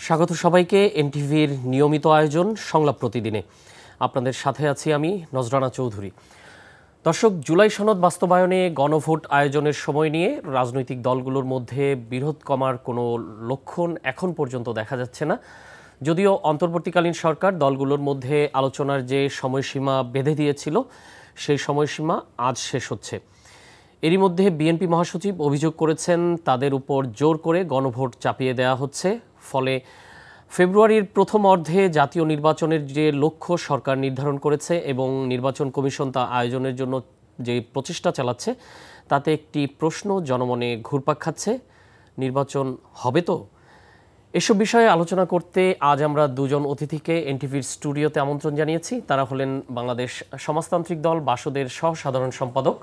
স্বাগত সবাইকে এনটিভির নিয়মিত আয়োজন সংলাপ প্রতিদিনে। আপনাদের সাথে আছি আমি নজরানা চৌধুরী। দর্শক, জুলাই সনদ বাস্তবায়নে গণভোট আয়োজনের সময় নিয়ে রাজনৈতিক দলগুলোর মধ্যে বিরোধ কমার কোনো লক্ষণ এখন পর্যন্ত দেখা যাচ্ছে না। যদিও অন্তর্বর্তীকালীন সরকার দলগুলোর মধ্যে আলোচনার যে সময়সীমা বেঁধে দিয়েছিল সেই সময়সীমা আজ শেষ হচ্ছে। এরই মধ্যে বিএনপি মহাসচিব অভিযোগ করেছেন তাদের উপর জোর করে গণভোট চাপিয়ে দেওয়া হচ্ছে। ফলে ফেব্রুয়ারির প্রথম অর্ধে জাতীয় নির্বাচনের যে লক্ষ্য সরকার নির্ধারণ করেছে এবং নির্বাচন কমিশন তা আয়োজনের জন্য যে প্রচেষ্টা চালাচ্ছে তাতে একটি প্রশ্ন জনমনে ঘুরপাক খাচ্ছে, নির্বাচন হবে তো? এসব বিষয়ে আলোচনা করতে আজ আমরা দুজন অতিথিকে এনটিভির স্টুডিওতে আমন্ত্রণ জানিয়েছি। তারা হলেন বাংলাদেশ সমাজতান্ত্রিক দল বাসদের সহ-সাধারণ সম্পাদক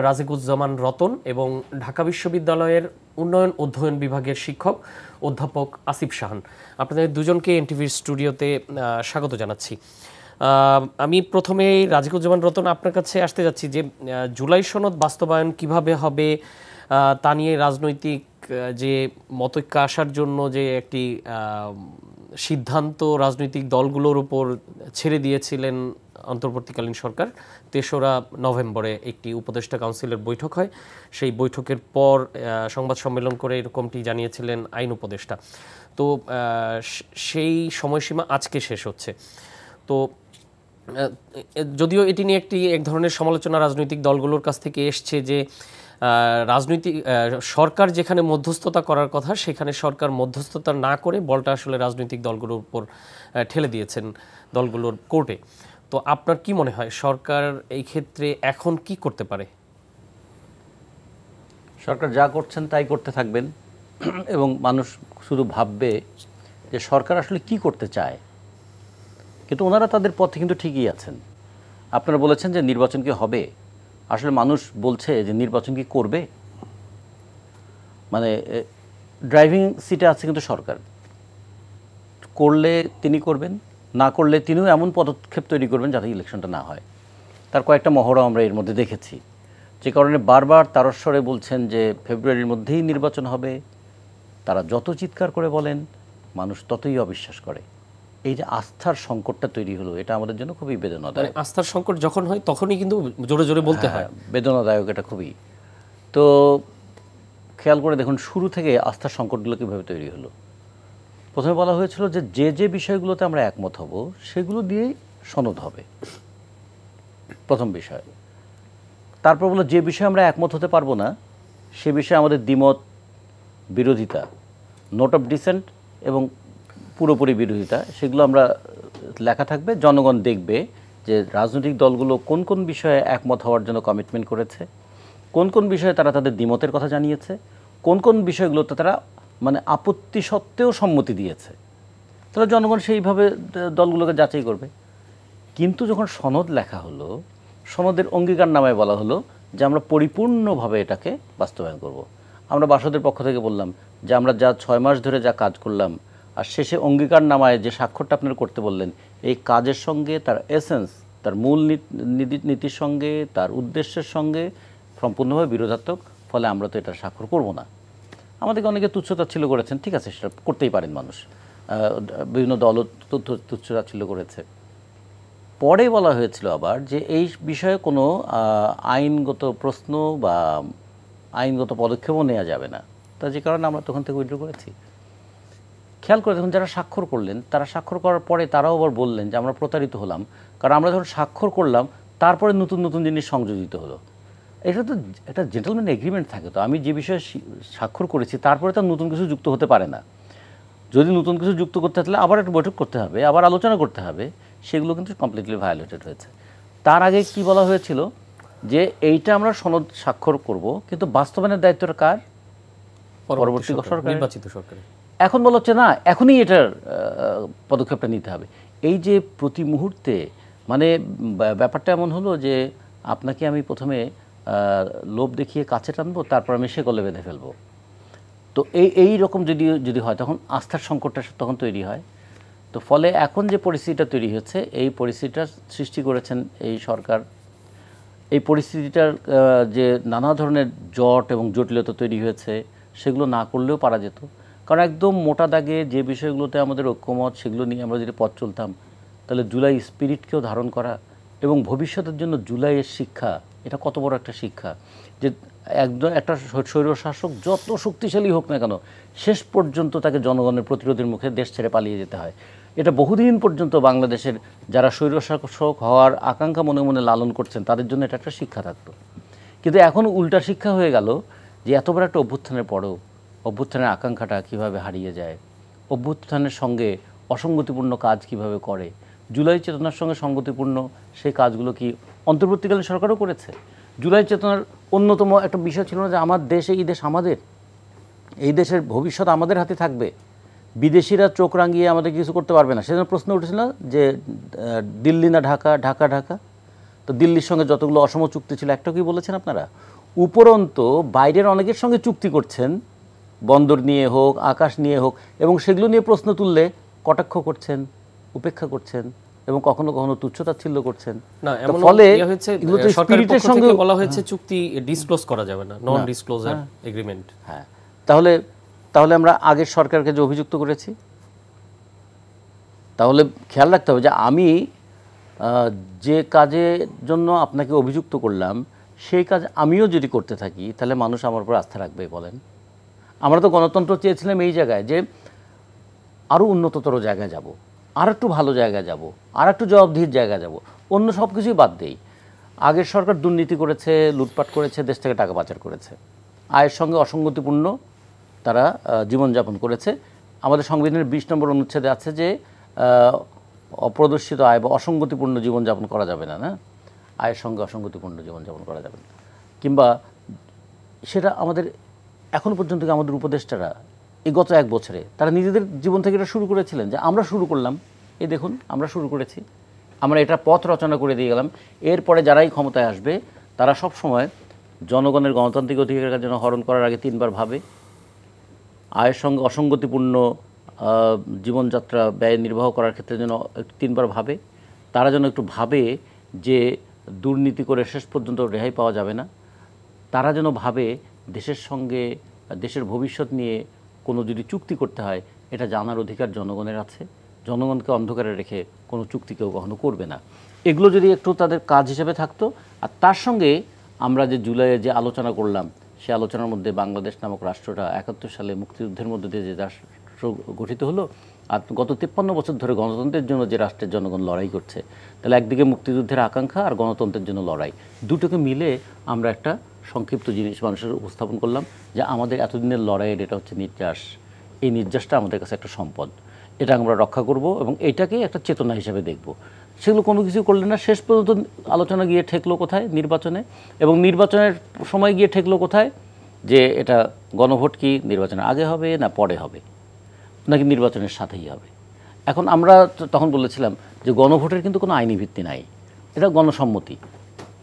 রাজিকুজ্জামান রতন এবং ঢাকা বিশ্ববিদ্যালয়ের উন্নয়ন অধ্যয়ন বিভাগের শিক্ষক অধ্যাপক আসিফ শাহান। আপনাদের দুজনকে এনটিভির স্টুডিওতে স্বাগত জানাচ্ছি। আমি প্রথমে রাজিকুজ্জামান রতন আপনার কাছে আসতে যাচ্ছি যে জুলাই সনদ বাস্তবায়ন কিভাবে হবে তা নিয়ে রাজনৈতিক যে মতৈক্য আসার জন্য যে একটি সিদ্ধান্ত রাজনৈতিক দলগুলোর উপর ছেড়ে দিয়েছিলেন অন্তর্বর্তীকালীন সরকার। ৩রা নভেম্বরে একটি উপদেষ্টা কাউন্সিলের বৈঠক হয়। সেই বৈঠকের পর সংবাদ সম্মেলন করে এরকমটি জানিয়েছিলেন আইন উপদেষ্টা। তো সেই সময়সীমা আজকে শেষ হচ্ছে। তো যদিও এটি নিয়ে এক ধরনের সমালোচনা রাজনৈতিক দলগুলোর কাছ থেকে এসছে যে রাজনৈতিক সরকার যেখানে মধ্যস্থতা করার কথা সেখানে সরকার মধ্যস্থতা না করে বলটা আসলে রাজনৈতিক দলগুলোর উপর ঠেলে দিয়েছেন দলগুলোর কোর্টে। তো আপনার কি মনে হয় সরকার এই ক্ষেত্রে এখন কি করতে পারে? সরকার যা করছেন তাই করতে থাকবেন এবং মানুষ শুধু ভাববে যে সরকার আসলে কি করতে চায়, কিন্তু ওনারা তাদের পথে কিন্তু ঠিকই আছেন। আপনারা বলেছেন যে নির্বাচন কি হবে, আসলে মানুষ বলছে যে নির্বাচন কি করবে। মানে ড্রাইভিং সিটে আছে কিন্তু সরকার, করলে তিনি করবেন, না করলে তিনিও এমন পদক্ষেপ তৈরি করবেন যাতে ইলেকশনটা না হয়। তার কয়েকটা মহড়া আমরা এর মধ্যে দেখেছি, যে কারণে বারবার তারস্বরে বলছেন যে ফেব্রুয়ারির মধ্যেই নির্বাচন হবে। তারা যত চিৎকার করে বলেন মানুষ ততই অবিশ্বাস করে। এই যে আস্থার সংকটটা তৈরি হলো, এটা আমাদের জন্য খুবই বেদনাদায়ক। আস্থার সংকট যখন হয় তখনই কিন্তু জোরে জোরে বলতে হয়, বেদনাদায়ক এটা খুবই। তো খেয়াল করে দেখুন শুরু থেকে আস্থার সংকটগুলো কীভাবে তৈরি হলো। প্রথমে বলা হয়েছিল যে যে বিষয়গুলোতে আমরা একমত হব সেগুলো দিয়েই সনদ হবে, প্রথম বিষয়। তারপর বললো যে বিষয়ে আমরা একমত হতে পারবো না সে বিষয়ে আমাদের দ্বিমত, বিরোধিতা, নোট অফ ডিসেন্ট এবং পুরোপুরি বিরোধিতা, সেগুলো আমরা লেখা থাকবে। জনগণ দেখবে যে রাজনৈতিক দলগুলো কোন কোন বিষয়ে একমত হওয়ার জন্য কমিটমেন্ট করেছে, কোন কোন বিষয়ে তারা তাদের দ্বিমতের কথা জানিয়েছে, কোন কোন বিষয়গুলোতে তারা মানে আপত্তি সত্ত্বেও সম্মতি দিয়েছে। তাহলে জনগণ সেইভাবে দলগুলোকে যাচাই করবে। কিন্তু যখন সনদ লেখা হলো, সনদের অঙ্গীকারনামায় বলা হলো যে আমরা পরিপূর্ণভাবে এটাকে বাস্তবায়ন করব। আমরা বাসদের পক্ষ থেকে বললাম যে আমরা যা 6 মাস ধরে যা কাজ করলাম আর শেষে অঙ্গীকারনামায় যে স্বাক্ষরটা আপনারা করতে বললেন, এই কাজের সঙ্গে তার এসেন্স, তার মূল নীতির সঙ্গে, তার উদ্দেশ্যের সঙ্গে সম্পূর্ণভাবে বিরোধাত্মক। ফলে আমরা তো এটা স্বাক্ষর করব না। আমাদেরকে অনেকে তুচ্ছতাচ্ছিল্য করেছেন, ঠিক আছে সেটা করতেই পারেন মানুষ, বিভিন্ন দল তুচ্ছতাচ্ছিল্য করেছে। পরে বলা হয়েছিল আবার যে এই বিষয়ে কোনো আইনগত প্রশ্ন বা আইনগত পদক্ষেপও নেওয়া যাবে না। তা যে কারণে আমরা তখন থেকে উইথড্র করেছি। খেয়াল করে দেখুন যারা স্বাক্ষর করলেন তারা স্বাক্ষর করার পরে তারাও আবার বললেন যে আমরা প্রতারিত হলাম, কারণ আমরা যখন স্বাক্ষর করলাম তারপরে নতুন নতুন জিনিস সংযোজিত হলো। এটা তো একটা জেন্টলম্যান এগ্রিমেন্ট থাকে, তো আমি যে বিষয়ে স্বাক্ষর করেছি তারপরে তার নতুন কিছু যুক্ত হতে পারে না। যদি নতুন কিছু যুক্ত করতে থাকলে আবার একটা বৈঠক করতে হবে, আবার আলোচনা করতে হবে, সেগুলো কিন্তু কমপ্লিটলি ভায়োলেটেড হয়েছে। তার আগে কি বলা হয়েছিল যে এইটা আমরা সনদ স্বাক্ষর করব, কিন্তু বাস্তবায়নের দায়িত্বটা কার? পরবর্তী সরকার, নির্বাচিত সরকার। এখন বলা হচ্ছে না এখনই এটার পদক্ষেপটা নিতে হবে। এই যে প্রতি মুহূর্তে মানে ব্যাপারটা এমন হলো যে আপনাকে আমি প্রথমে লোভ দেখিয়ে কাছে টানবো, তারপর আমি শেকলে বেঁধে ফেলবো। তো এই রকম যদি হয় তখন আস্থার সংকটটা তখন তৈরি হয়। তো ফলে এখন যে পরিস্থিতিটা তৈরি হচ্ছে, এই পরিস্থিতিটার সৃষ্টি করেছেন এই সরকার। এই পরিস্থিতিটার যে নানা ধরনের জট এবং জটিলতা তৈরি হয়েছে সেগুলো না করলেও পারা যেত। কারণ একদম মোটা দাগে যে বিষয়গুলোতে আমাদের ঐক্যমত সেগুলো নিয়ে আমরা যদি পথ চলতাম, তাহলে জুলাই স্পিরিটকেও ধারণ করা এবং ভবিষ্যতের জন্য জুলাইয়ের শিক্ষা, এটা কত বড় একটা শিক্ষা যে একদম একটা স্বৈরশাসক যত শক্তিশালী হোক না কেন, শেষ পর্যন্ত তাকে জনগণের প্রতিরোধের মুখে দেশ ছেড়ে পালিয়ে যেতে হয়। এটা বহুদিন পর্যন্ত বাংলাদেশের যারা স্বৈরশাসক হওয়ার আকাঙ্ক্ষা মনে মনে লালন করছেন তাদের জন্য এটা একটা শিক্ষা থাকতো। কিন্তু এখন উল্টা শিক্ষা হয়ে গেল যে এত বড় একটা অভ্যুত্থানের পরেও অভ্যুত্থানের আকাঙ্ক্ষাটা কিভাবে হারিয়ে যায়, অভ্যুত্থানের সঙ্গে অসঙ্গতিপূর্ণ কাজ কিভাবে করে, জুলাই চেতনার সঙ্গে সঙ্গতিপূর্ণ সেই কাজগুলো কি অন্তর্বর্তীকালীন সরকারও করেছে। জুলাই চেতনার অন্যতম একটা বিষয় ছিল না যে আমার দেশ, এই দেশ আমাদের, এই দেশের ভবিষ্যৎ আমাদের হাতে থাকবে, বিদেশিরা চোখ রাঙিয়ে আমাদের কিছু করতে পারবে না। সেজন্য প্রশ্ন উঠেছিল যে দিল্লি না ঢাকা, ঢাকা ঢাকা। তো দিল্লির সঙ্গে যতগুলো অসম চুক্তি ছিল একটা কি বলেছেন আপনারা? উপরন্তু বাইরের অনেকের সঙ্গে চুক্তি করছেন, বন্দর নিয়ে হোক, আকাশ নিয়ে হোক, এবং সেগুলো নিয়ে প্রশ্ন তুললে কটাক্ষ করছেন, উপেক্ষা করছেন এবং কখনো কখনো তুচ্ছতাচ্ছিল্য করছেন। না, এমন ফলে হয়েছে এগুলোতে সরকারের স্পিরিটের পক্ষ সঙ্গে থেকে বলা হয়েছে চুক্তি ডিসক্লোজ করা যাবে না, নন ডিসক্লোজার এগ্রিমেন্ট। হ্যাঁ, তাহলে আমরা আগের সরকারকে যে অভিযুক্ত করেছি, তাহলে খেয়াল রাখতে হবে যে আমি যে কাজের জন্য আপনাকে অভিযুক্ত করলাম সেই কাজ আমিও যদি করতে থাকি তাহলে মানুষ আমার উপর আস্থা রাখবে বলেন? আমরা তো গণতন্ত্র চেয়েছিলাম এই জায়গায় যে আরও উন্নততর জায়গায় যাব, আর একটু ভালো জায়গায় যাব, আর একটু জবাবদিহির জায়গায় যাব, অন্য সব কিছুই বাদ দেই। আগের সরকার দুর্নীতি করেছে, লুটপাট করেছে, দেশ থেকে টাকা পাচার করেছে, আয়ের সঙ্গে অসঙ্গতিপূর্ণ তারা জীবনযাপন করেছে। আমাদের সংবিধানের 20 নম্বর অনুচ্ছেদে আছে যে অপ্রদর্শিত আয় বা অসঙ্গতিপূর্ণ জীবনযাপন করা যাবে না, না, আয়ের সঙ্গে অসঙ্গতিপূর্ণ জীবনযাপন করা যাবে না। কিংবা সেটা আমাদের এখনও পর্যন্ত আমাদের উপদেষ্টারা এই গত 1 বছরে তারা নিজেদের জীবন থেকে এটা শুরু করেছিলেন যে আমরা শুরু করলাম, এই দেখুন আমরা শুরু করেছি, আমরা এটা পথ রচনা করে দিয়ে গেলাম। এরপরে যারাই ক্ষমতায় আসবে তারা সব সময় জনগণের গণতান্ত্রিক অধিকারের জন্য হরণ করার আগে 3 বার ভাবে, আয়ের সঙ্গে অসঙ্গতিপূর্ণ জীবনযাত্রা ব্যয় নির্বাহ করার ক্ষেত্রে যেন একটু 3 বার ভাবে, তারা যেন একটু ভাবে যে দুর্নীতি করে শেষ পর্যন্ত রেহাই পাওয়া যাবে না, তারা যেন ভাবে দেশের সঙ্গে দেশের ভবিষ্যৎ নিয়ে কোনো যদি চুক্তি করতে হয় এটা জানার অধিকার জনগণের আছে, জনগণকে অন্ধকারে রেখে কোনো চুক্তি কেউ কখনো করবে না। এগুলো যদি একটু তাদের কাজ হিসেবে থাকতো, আর তার সঙ্গে আমরা যে জুলাইয়ে যে আলোচনা করলাম সে আলোচনার মধ্যে বাংলাদেশ নামক রাষ্ট্রটা 71 সালে মুক্তিযুদ্ধের মধ্যে দিয়ে যে রাষ্ট্র গঠিত হলো, আর গত 53 বছর ধরে গণতন্ত্রের জন্য যে রাষ্ট্রের জনগণ লড়াই করছে, তাহলে একদিকে মুক্তিযুদ্ধের আকাঙ্ক্ষা আর গণতন্ত্রের জন্য লড়াই, দুটোকে মিলে আমরা একটা সংক্ষিপ্ত জিনিস মানুষের উপস্থাপন করলাম যে আমাদের এতদিনের লড়াইয়ের এটা হচ্ছে নির্যাস, এই নির্যাসটা আমাদের কাছে একটা সম্পদ, এটা আমরা রক্ষা করব এবং এইটাকেই একটা চেতনা হিসেবে দেখব। সেগুলো কোনো কিছু করলে না, শেষ পর্যন্ত আলোচনা গিয়ে ঠেকলো কোথায়? নির্বাচনে। এবং নির্বাচনের সময় গিয়ে ঠেকলো কোথায়? যে এটা গণভোট কি নির্বাচনের আগে হবে না পরে হবে, নাকি নির্বাচনের সাথেই হবে। এখন আমরা তখন বলেছিলাম যে গণভোটের কিন্তু কোনো আইনি ভিত্তি নাই, এটা গণসম্মতি।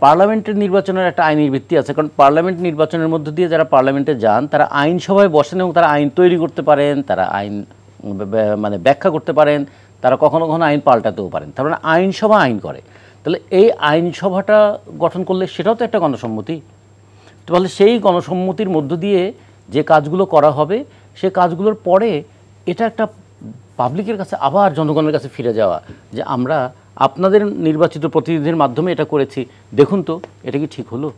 পার্লামেন্টের নির্বাচনের একটা আইনি ভিত্তি আছে, কারণ পার্লামেন্ট নির্বাচনের মধ্য দিয়ে যারা পার্লামেন্টে যান তারা আইনসভায় বসেন এবং তারা আইন তৈরি করতে পারেন, তারা আইন মানে ব্যাখ্যা করতে পারেন, তারা কখনো কখনো আইন পাল্টাতেও পারেন। তার মানে আইনসভা আইন করে। তাহলে এই আইনসভাটা গঠন করলে সেটাও তো একটা গণসম্মতি। তাহলে সেই গণসম্মতির মধ্য দিয়ে যে কাজগুলো করা হবে সে কাজগুলোর পরে এটা একটা পাবলিকের কাছে আবার জনগণের কাছে ফিরে যাওয়া যে আমরা আপনাদের নির্বাচিত প্রতিনিধির মাধ্যমে এটা করেছি, দেখুন তো এটা কি ঠিক হলো।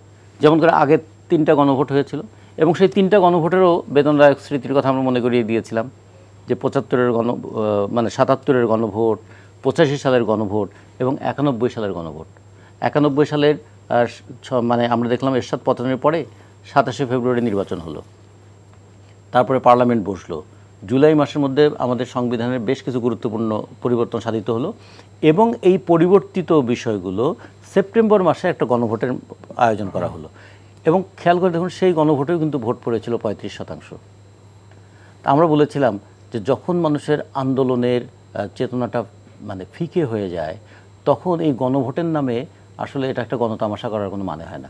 যেমন করে আগে 3টা গণভোট হয়েছিল এবং সেই 3টা গণভোটেরও বেদনদায়ক স্মৃতির কথা আমরা মনে করিয়ে দিয়েছিলাম যে 75-এর মানে 77-এর গণভোট, 85 সালের গণভোট এবং 91 সালের গণভোট। 91 সালের মানে আমরা দেখলাম এরশাদ পতনের পরে 27শে ফেব্রুয়ারি নির্বাচন হলো, তারপরে পার্লামেন্ট বসলো, জুলাই মাসের মধ্যে আমাদের সংবিধানের বেশ কিছু গুরুত্বপূর্ণ পরিবর্তন সাধিত হলো এবং এই পরিবর্তিত বিষয়গুলো সেপ্টেম্বর মাসে একটা গণভোটের আয়োজন করা হলো। এবং খেয়াল করে দেখুন সেই গণভোটেও কিন্তু ভোট পড়েছিল 35%। আমরা বলেছিলাম যে যখন মানুষের আন্দোলনের চেতনাটা মানে ফিকে হয়ে যায় তখন এই গণভোটের নামে আসলে এটা একটা গণতামাশা করার কোনো মানে হয় না।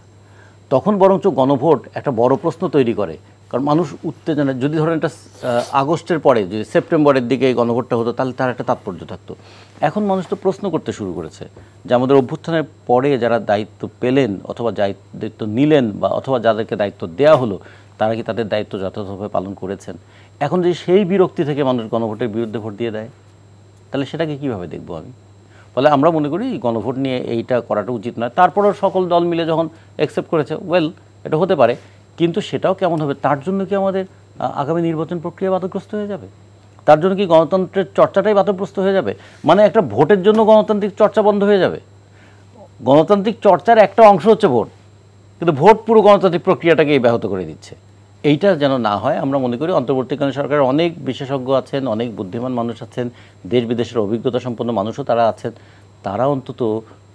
তখন বরঞ্চ গণভোট একটা বড় প্রশ্ন তৈরি করে, কারণ মানুষ উত্তেজনা, যদি ধরেন এটা আগস্টের পরে যদি সেপ্টেম্বরের দিকে এই গণভোটটা হতো তাহলে তার একটা তাৎপর্য থাকতো। এখন মানুষ তো প্রশ্ন করতে শুরু করেছে যে আমাদের অভ্যুত্থানের পরে যারা দায়িত্ব পেলেন অথবা দায়িত্ব নিলেন বা অথবা যাদেরকে দায়িত্ব দেওয়া হলো তারা কি তাদের দায়িত্ব যথাযথভাবে পালন করেছেন? এখন যদি সেই বিরক্তি থেকে মানুষ গণভোটের বিরুদ্ধে ভোট দিয়ে দেয়, তাহলে সেটাকে কীভাবে দেখবো আমি? ফলে আমরা মনে করি গণভোট নিয়ে এইটা করাটা উচিত নয়। তারপরেও সকল দল মিলে যখন অ্যাকসেপ্ট করেছে, ওয়েল, এটা হতে পারে, কিন্তু সেটাও কেমন হবে? তার জন্য কি আমাদের আগামী নির্বাচন প্রক্রিয়া বাধাগ্রস্ত হয়ে যাবে? তার জন্য কি গণতন্ত্রের চর্চাটাই বাধাগ্রস্ত হয়ে যাবে? মানে একটা ভোটের জন্য গণতান্ত্রিক চর্চা বন্ধ হয়ে যাবে? গণতান্ত্রিক চর্চার একটা অংশ হচ্ছে ভোট, কিন্তু ভোট পুরো গণতান্ত্রিক প্রক্রিয়াটাকেই ব্যাহত করে দিচ্ছে। এইটা যেন না হয় আমরা মনে করি অন্তর্বর্তীকালীন সরকারের অনেক বিশেষজ্ঞ আছেন, অনেক বুদ্ধিমান মানুষ আছেন, দেশ বিদেশের অভিজ্ঞতা সম্পন্ন মানুষও তারা আছেন, তারা অন্তত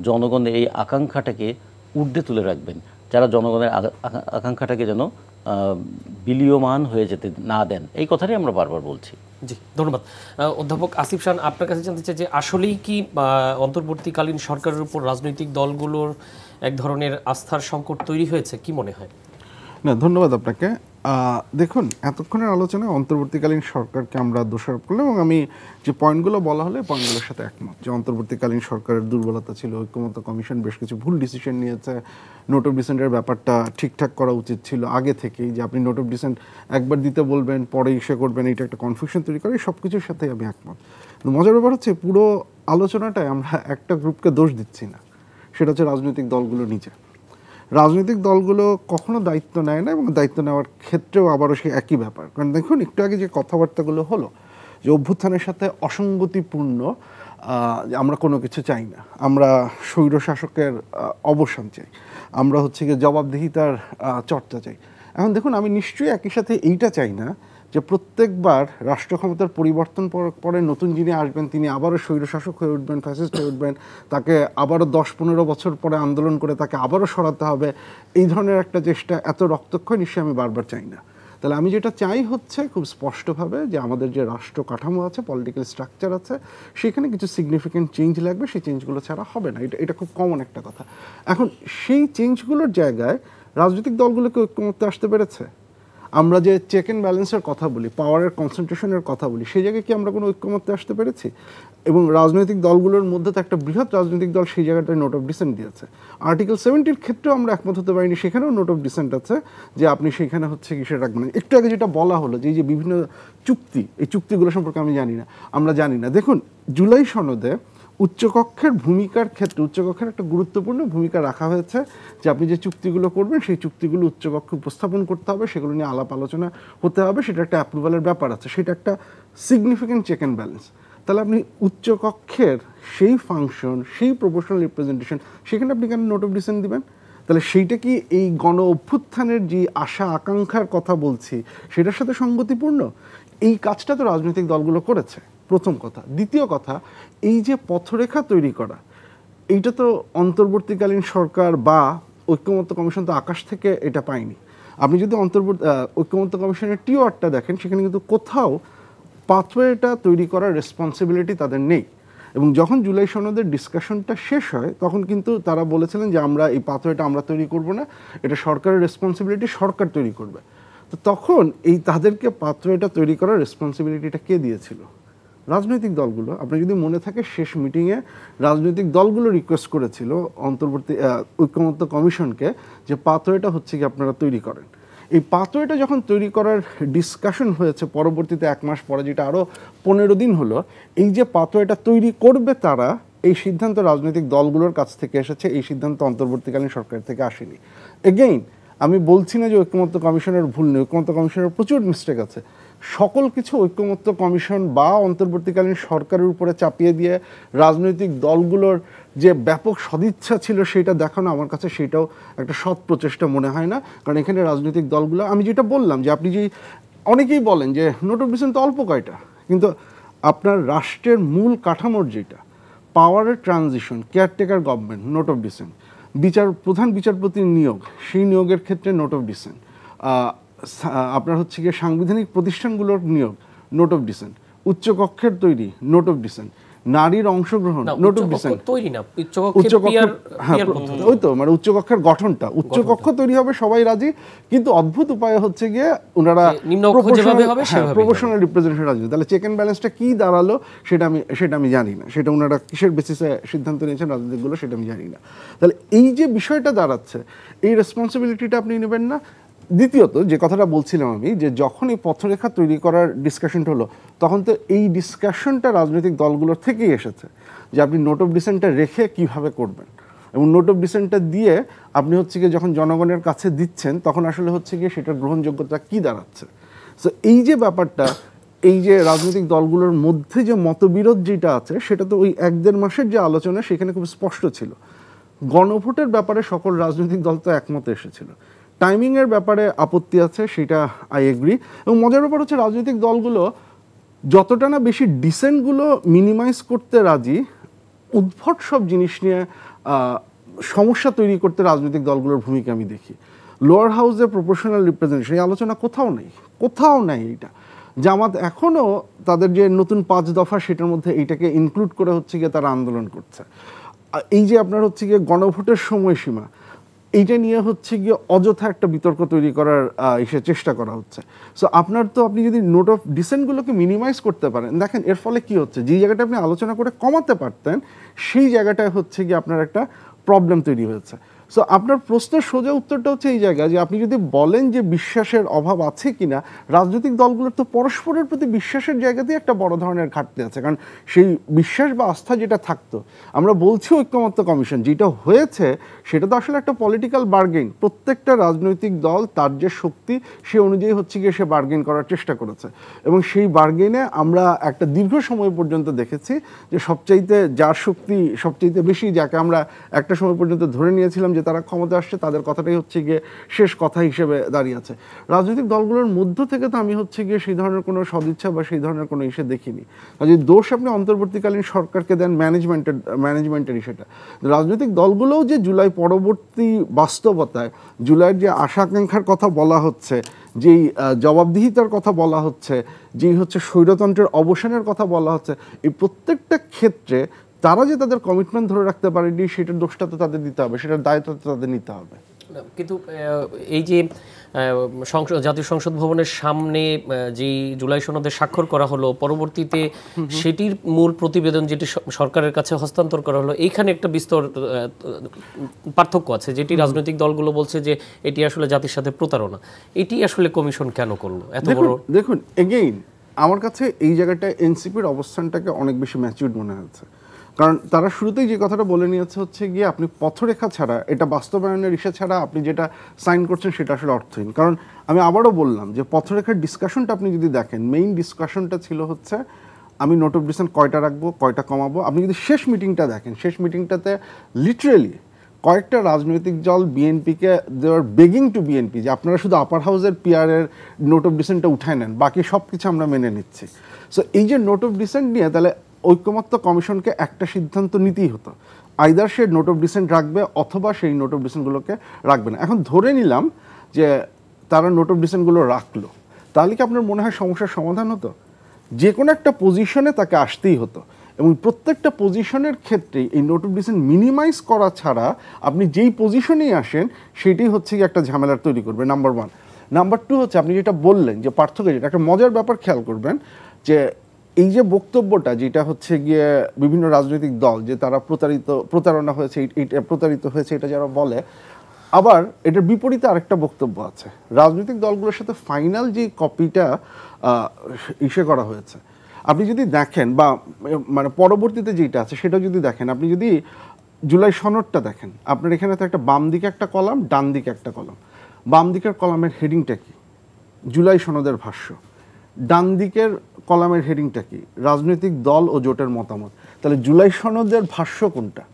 জনগণের এই আকাঙ্ক্ষাটাকে ঊর্ধ্বে তুলে রাখবেন, যারা জনগণের আকাঙ্ক্ষাটাকে যেন বিলীয়মান হয়ে যেতে না দেন। এই কথাটাই আমরা বারবার বলছি। জি, ধন্যবাদ। অধ্যাপক আসিফ শান, আপনার কাছে জানতে চাই যে আসলেই কি অন্তর্বর্তীকালীন সরকারের উপর রাজনৈতিক দলগুলোর এক ধরনের আস্থার সংকট তৈরি হয়েছে, কি মনে হয়? না, ধন্যবাদ আপনাকে। দেখুন, এতক্ষণের আলোচনায় অন্তর্বর্তীকালীন সরকারকে আমরা দোষারোপ করলাম, এবং আমি যে পয়েন্টগুলো বলা হলো এই পয়েন্টগুলোর সাথে একমত যে অন্তর্বর্তীকালীন সরকারের দুর্বলতা ছিল, ঐক্যমত্য কমিশন বেশ কিছু ভুল ডিসিশন নিয়েছে, নোট অফ ডিসেন্টের ব্যাপারটা ঠিকঠাক করা উচিত ছিল আগে থেকেই, যে আপনি নোট অফ ডিসেন্ট একবার দিতে বলবেন পরে ইস্যু করবেন, এটা একটা কনফিউশন তৈরি করে, সব কিছুর সাথেই আমি একমত। মজার ব্যাপার হচ্ছে পুরো আলোচনাটায় আমরা একটা গ্রুপকে দোষ দিচ্ছি না, সেটা হচ্ছে রাজনৈতিক দলগুলো নিজে। রাজনৈতিক দলগুলো কখনো দায়িত্ব নেয় না, এবং দায়িত্ব নেওয়ার ক্ষেত্রেও আবারও সেই একই ব্যাপার। কারণ দেখুন, একটু আগে যে কথাবার্তাগুলো হলো যে অভ্যুত্থানের সাথে অসঙ্গতিপূর্ণ, আমরা কোনো কিছু চাই না, আমরা স্বৈরশাসকের অবসান চাই, আমরা হচ্ছে গিয়ে জবাবদিহিতার চর্চা চাই। এখন দেখুন, আমি নিশ্চয়ই একই সাথে এইটা চাই না যে প্রত্যেকবার রাষ্ট্র ক্ষমতার পরিবর্তন পরে নতুন যিনি আসবেন তিনি আবারও স্বৈরশাসক হয়ে উঠবেন, ফ্যাসিস্ট হয়ে উঠবেন, তাকে আবারও 10-15 বছর পরে আন্দোলন করে তাকে আবারও সরাতে হবে, এই ধরনের একটা চেষ্টা, এত রক্তক্ষয় নিশ্চয়ই আমি বারবার চাই না। তাহলে আমি যেটা চাই হচ্ছে খুব স্পষ্টভাবে যে আমাদের যে রাষ্ট্র কাঠামো আছে, পলিটিক্যাল স্ট্রাকচার আছে, সেখানে কিছু সিগনিফিক্যান্ট চেঞ্জ লাগবে, সেই চেঞ্জগুলো ছাড়া হবে না। এটা খুব কমন একটা কথা। এখন সেই চেঞ্জগুলোর জায়গায় রাজনৈতিক দলগুলোকে ঐক্যমত্যে আসতে পেরেছে? আমরা যে চেক অ্যান্ড ব্যালেন্সের কথা বলি, পাওয়ারের কনসেন্ট্রেশনের কথা বলি, সেই জায়গায় কি আমরা কোনো ঐক্যমত্যে আসতে পেরেছি? এবং রাজনৈতিক দলগুলোর মধ্যে তো একটা বৃহৎ রাজনৈতিক দল সেই জায়গাটায় নোট অফ ডিসেন্ট দিয়েছে। আর্টিকেল 70-র ক্ষেত্রেও আমরা একমত হতে পারিনি, সেখানেও নোট অফ ডিসেন্ট আছে যে আপনি সেখানে হচ্ছে কি সেটা রাখবেন। একটু আগে যেটা বলা হলো যে এই যে বিভিন্ন চুক্তি, এই চুক্তিগুলো সম্পর্কে আমি জানি না, আমরা জানি না। দেখুন, জুলাই সনদে উচ্চকক্ষের ভূমিকার ক্ষেত্রে উচ্চকক্ষের একটা গুরুত্বপূর্ণ ভূমিকা রাখা হয়েছে যে আপনি যে চুক্তিগুলো করবেন সেই চুক্তিগুলো উচ্চকক্ষে উপস্থাপন করতে হবে, সেগুলো নিয়ে আলাপ আলোচনা হতে হবে, সেটা একটা অ্যাপ্রুভালের ব্যাপার আছে, সেটা একটা সিগনিফিক্যান্ট চেক অ্যান্ড ব্যালেন্স। তাহলে আপনি উচ্চকক্ষের সেই ফাংশন, সেই প্রপোর্শনাল রিপ্রেজেন্টেশন, সেখানে আপনি কেন নোট অফ ডিসেন্ট দিবেন? তাহলে সেইটা কি এই গণ অভ্যুত্থানের যে আশা আকাঙ্ক্ষার কথা বলছি সেটার সাথে সঙ্গতিপূর্ণ? এই কাজটা তো রাজনৈতিক দলগুলো করেছে, প্রথম কথা। দ্বিতীয় কথা, এই যে পথরেখা তৈরি করা, এইটা তো অন্তর্বর্তীকালীন সরকার বা ঐক্যমত্য কমিশন তো আকাশ থেকে এটা পায়নি। আপনি যদি ঐক্যমত্য কমিশনের টিওআরটা দেখেন, সেখানে কিন্তু কোথাও পাথওয়েটা তৈরি করার রেসপন্সিবিলিটি তাদের নেই। এবং যখন জুলাই সনদের ডিসকাশনটা শেষ হয় তখন কিন্তু তারা বলেছিলেন যে আমরা এই পাথওয়েটা আমরা তৈরি করব না, এটা সরকারের রেসপন্সিবিলিটি, সরকার তৈরি করবে। তো তখন এই তাদেরকে পাথওয়েটা তৈরি করার রেসপন্সিবিলিটিটা কে দিয়েছিল? রাজনৈতিক দলগুলো। আপনার যদি মনে থাকে, শেষ মিটিংয়ে রাজনৈতিক দলগুলো রিকোয়েস্ট করেছিল অন্তর্বর্তী ঐক্যমত্য কমিশনকে যে পাথওয়েটা হচ্ছে কি আপনারা তৈরি করেন। এই পাথওয়েটা যখন তৈরি করার ডিসকাশন হয়েছে পরবর্তীতে 1 মাস পরে, যেটা আরও 15 দিন হলো, এই যে পাথওয়েটা তৈরি করবে তারা, এই সিদ্ধান্ত রাজনৈতিক দলগুলোর কাছ থেকে এসেছে, এই সিদ্ধান্ত অন্তর্বর্তীকালীন সরকার থেকে আসেনি। এগেইন আমি বলছি না যে ঐক্যমত্য কমিশনের ভুল নেই, ঐক্যমত্য কমিশনের প্রচুর মিস্টেক আছে। সকল কিছু ঐক্যমত্য কমিশন বা অন্তর্বর্তীকালীন সরকারের উপরে চাপিয়ে দিয়ে রাজনৈতিক দলগুলোর যে ব্যাপক সদিচ্ছা ছিল সেটা দেখানো, আমার কাছে সেটাও একটা সৎ প্রচেষ্টা মনে হয় না। কারণ এখানে রাজনৈতিক দলগুলো, আমি যেটা বললাম যে আপনি যে অনেকেই বলেন যে নোট অফ ডিসেন্ট তো অল্প কয়টা, কিন্তু আপনার রাষ্ট্রের মূল কাঠামোর যেটা পাওয়ারের transition, caretaker government, note of dissent, প্রধান বিচারপতির নিয়োগ, সেই নিয়োগের ক্ষেত্রে নোট অফ ডিসেন্ট, আপনার হচ্ছে গিয়ে সাংবিধানিক প্রতিষ্ঠানগুলোর নিয়োগ, নোট অফ ডিসেন্ট, উচ্চকক্ষের তৈরি, নোট অফ ডিসেন্ট, নারীর অংশগ্রহণ, নোট অফ ডিসেন্ট, উচ্চকক্ষের, হ্যাঁ ওই তো মানে উচ্চকক্ষের গঠনটা, উচ্চকক্ষ তৈরি হবে সবাই রাজি, কিন্তু অদ্ভুত উপায় হচ্ছে গিয়ে ওনারা প্রপোর্শনাল রিপ্রেজেন্টেশন রাজি। তাহলে চেক অ্যান্ড ব্যালেন্সটা কি দাঁড়ালো সেটা আমি জানি না, সেটা ওনারা কিসের বেসিসে সিদ্ধান্ত নিয়েছেন রাজনীতিগুলো সেটা আমি জানি না। তাহলে এই যে বিষয়টা দাঁড়াচ্ছে, এই রেসপন্সিবিলিটিটা আপনি নেবেন না। দ্বিতীয়ত যে কথাটা বলছিলাম আমি, যে যখন এই পথরেখা তৈরি করার ডিসকাশনটা হলো, তখন তো এই ডিসকাশনটা রাজনৈতিক দলগুলোর থেকেই এসেছে যে আপনি নোট অফ ডিসেন্টটা রেখে কিভাবে করবেন, এবং নোট অফ ডিসেন্টটা দিয়ে আপনি হচ্ছে গিয়ে যখন জনগণের কাছে দিচ্ছেন তখন আসলে হচ্ছে গিয়ে সেটার গ্রহণযোগ্যতা কী দাঁড়াচ্ছে। সো এই যে ব্যাপারটা, এই যে রাজনৈতিক দলগুলোর মধ্যে যে মতবিরোধ যেটা আছে, সেটা তো ওই 1-1.5 মাসের যে আলোচনা সেখানে খুব স্পষ্ট ছিল। গণভোটের ব্যাপারে সকল রাজনৈতিক দল তো একমত এসেছিল। টাইমিংয়ের ব্যাপারে আপত্তি আছে, সেটা আই এগ্রি। এবং মজার ব্যাপার হচ্ছে রাজনৈতিক দলগুলো যতটা না বেশি ডিসেন্টগুলো মিনিমাইজ করতে রাজি, উদ্ভট সব জিনিস নিয়ে সমস্যা তৈরি করতে রাজনৈতিক দলগুলোর ভূমিকা আমি দেখি। লোয়ার হাউসে প্রপোর্শনাল রিপ্রেজেন্টেশন, এই আলোচনা কোথাও নেই এইটা। জামাত এখনও তাদের যে নতুন 5 দফা সেটার মধ্যে এইটাকে ইনক্লুড করে হচ্ছে গিয়ে তারা আন্দোলন করছে। এই যে আপনার হচ্ছে গিয়ে গণভোটের সময়সীমা, এইটা নিয়ে হচ্ছে গিয়ে অযথা একটা বিতর্ক তৈরি করার চেষ্টা করা হচ্ছে। সো আপনি যদি নোট অফ ডিসেন্টগুলোকে মিনিমাইজ করতে পারেন, দেখেন এর ফলে কি হচ্ছে, যেই জায়গাটা আপনি আলোচনা করে কমাতে পারতেন সেই জায়গাটায় হচ্ছে গিয়ে আপনার একটা প্রবলেম তৈরি হয়েছে। সো আপনার প্রশ্নের সোজা উত্তরটা হচ্ছে এই জায়গা যে আপনি যদি বলেন যে বিশ্বাসের অভাব আছে কিনা, রাজনৈতিক দলগুলোর তো পরস্পরের প্রতি বিশ্বাসের জায়গাতেই একটা বড় ধরনের ঘাটতি আছে। কারণ সেই বিশ্বাস বা আস্থা যেটা থাকতো, আমরা বলছি ঐক্যমত্য কমিশন যেটা হয়েছে সেটা তো আসলে একটা পলিটিক্যাল বার্গেন। প্রত্যেকটা রাজনৈতিক দল তার যে শক্তি সে অনুযায়ী হচ্ছে গিয়ে সে বার্গেন করার চেষ্টা করেছে, এবং সেই বার্গেনে আমরা একটা দীর্ঘ সময় পর্যন্ত দেখেছি যে সবচাইতে যার শক্তি সবচাইতে বেশি, যাকে আমরা একটা সময় পর্যন্ত ধরে নিয়েছিলাম যে তারা ক্ষমতা আসছে, তাদের কথাটাই হচ্ছে গিয়ে শেষ কথা হিসেবে দাঁড়িয়ে আছে। রাজনৈতিক দলগুলোর মধ্য থেকে তো আমি হচ্ছে গিয়ে সেই ধরনের কোনো সদিচ্ছা বা সেই ধরনের কোনো ইস্যু দেখিনি। যদি দোষ আপনি অন্তর্বর্তীকালীন সরকারকে দেন ম্যানেজমেন্টের ইস্যুটা, রাজনৈতিক দলগুলোও যে জুলাই পরবর্তী বাস্তবতায় জুলাইয়ের যে আশা আকাঙ্ক্ষার কথা বলা হচ্ছে, যেই জবাবদিহিতার কথা বলা হচ্ছে, যেই হচ্ছে স্বৈরতন্ত্রের অবসানের কথা বলা হচ্ছে, এই প্রত্যেকটা ক্ষেত্রে তারা যে তাদের কমিটমেন্ট ধরে রাখতে পারেনি সেটার দোষটা তো তাদের দিতে হবে, সেটার দায়িত্ব তো তাদের নিতে হবে। কিন্তু এই যে জাতীয় সংসদ ভবনের সামনে যে জুলাই সনদে স্বাক্ষর করা হলো, পরবর্তীতে সেটির মূল প্রতিবেদন যেটি সরকারের কাছে হস্তান্তর করা হলো, এইখানে একটা বিস্তর পার্থক্য আছে, যেটি রাজনৈতিক দলগুলো বলছে যে এটি আসলে জাতির সাথে প্রতারণা। এটি আসলে কমিশন কেন করলো এত বড়? দেখুন এগেইন আমার কাছে এই জায়গাটায় এনসিপির অবস্থানটাকে অনেক বেশি ম্যাচিউরড মনে হচ্ছে। কারণ তারা শুরুতেই যে কথাটা বলে নিয়েছে হচ্ছে গিয়ে আপনি পথরেখা ছাড়া, এটা বাস্তবায়নের ইস্যু ছাড়া আপনি যেটা সাইন করছেন সেটা আসলে অর্থহীন। কারণ আমি আবারও বললাম যে পথরেখার ডিসকাশনটা আপনি যদি দেখেন, মেইন ডিসকাশনটা ছিল হচ্ছে আমি নোট অফ ডিসেন্ট কয়টা রাখবো, কয়টা কমাবো। আপনি যদি শেষ মিটিংটা দেখেন, শেষ মিটিংটাতে লিটারেলি কয়েকটা রাজনৈতিক দল বিএনপিকে দে আর বেগিং টু বিএনপি যে আপনারা শুধু আপার হাউসের পিআরের নোট অফ ডিসেন্টটা উঠায় নেন, বাকি সব কিছু আমরা মেনে নিচ্ছি। সো এই যে নোট অফ ডিসেন্ট নিয়ে তাহলে ঐক্যমত্য কমিশনকে একটা সিদ্ধান্ত নিতেই হতো, আইদার সে নোট অফ ডিসেন্ট রাখবে অথবা সেই নোট অফ ডিসেন্টগুলোকে রাখবে না। এখন ধরে নিলাম যে তারা নোট অফ ডিসেন্টগুলো রাখলো, তাহলে কি আপনার মনে হয় সমস্যার সমাধান হতো? যে কোনো একটা পজিশনে তাকে আসতেই হতো, এবং প্রত্যেকটা পজিশনের ক্ষেত্রেই এই নোট অফ ডিসেন্ট মিনিমাইজ করা ছাড়া আপনি যেই পজিশনেই আসেন সেটাই হচ্ছে কি একটা ঝামেলার তৈরি করবে, নাম্বার 1। নাম্বার 2 হচ্ছে আপনি যেটা বললেন যে পার্থক্য, যেটা একটা মজার ব্যাপার খেয়াল করবেন যে এই যে বক্তব্যটা যেটা হচ্ছে গিয়ে বিভিন্ন রাজনৈতিক দল যে তারা প্রতারণা হয়েছে, প্রতারিত হয়েছে এটা যারা বলে, আবার এটার বিপরীতে আরেকটা বক্তব্য আছে। রাজনৈতিক দলগুলোর সাথে ফাইনাল যে কপিটা করা হয়েছে আপনি যদি দেখেন, বা মানে পরবর্তীতে যেটা আছে সেটা যদি দেখেন, আপনি যদি জুলাই সনদটা দেখেন, আপনার এখানে তো একটা বাম দিকে একটা কলাম, ডান দিকে একটা কলাম। বাম দিকের কলামের হেডিংটা কি? জুলাই সনদের ভাষ্য। ডান দিকের কলামের হেডিংটা কি? রাজনৈতিক দল ও জোটের মতামত। তাহলে জুলাই সনদের ভাষ্য কোনটা?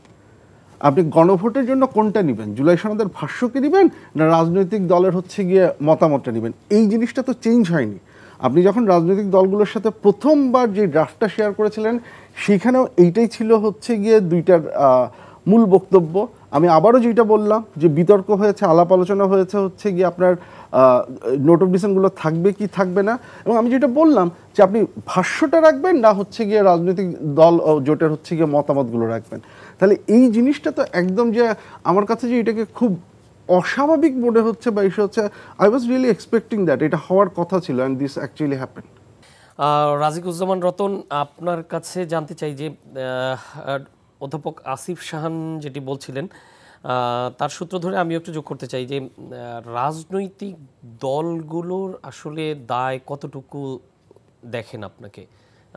আপনি গণভোটের জন্য কোনটা নেবেন? জুলাই সনদের ভাষ্যকে নেবেন না রাজনৈতিক দলের হচ্ছে গিয়ে মতামতটা নেবেন? এই জিনিসটা তো চেঞ্জ হয়নি। আপনি যখন রাজনৈতিক দলগুলোর সাথে প্রথমবার যে ড্রাফটটা শেয়ার করেছিলেন সেখানেও এইটাই ছিল হচ্ছে গিয়ে দুইটার মূল বক্তব্য। আমি আবারও যেটা বললাম যে বিতর্ক হয়েছে, আলাপ আলোচনা হয়েছে হচ্ছে গিয়ে আপনার নোট অফ ডিসেন্টগুলো থাকবে কি থাকবে না, এবং আমি যেটা বললাম যে আপনি ভাষ্যটা রাখবেন না হচ্ছে গিয়ে রাজনৈতিক দল ও জোটের হচ্ছে গিয়ে মতামতগুলো রাখবেন। তাহলে এই জিনিসটা তো একদম যে আমার কাছে যে এটাকে খুব অস্বাভাবিক মনে হচ্ছে বা ইস্যু হচ্ছে, I was really expecting that, এটা হওয়ার কথা ছিল, and this actually happen. Rajikuzzaman Ratan, আপনার কাছে জানতে চাই যে অধ্যাপক আসিফ শাহান যেটি বলছিলেন তার সূত্র ধরে আমি একটু যোগ করতে চাই যে রাজনৈতিক দলগুলোর আসলে দায় কতটুকু দেখেন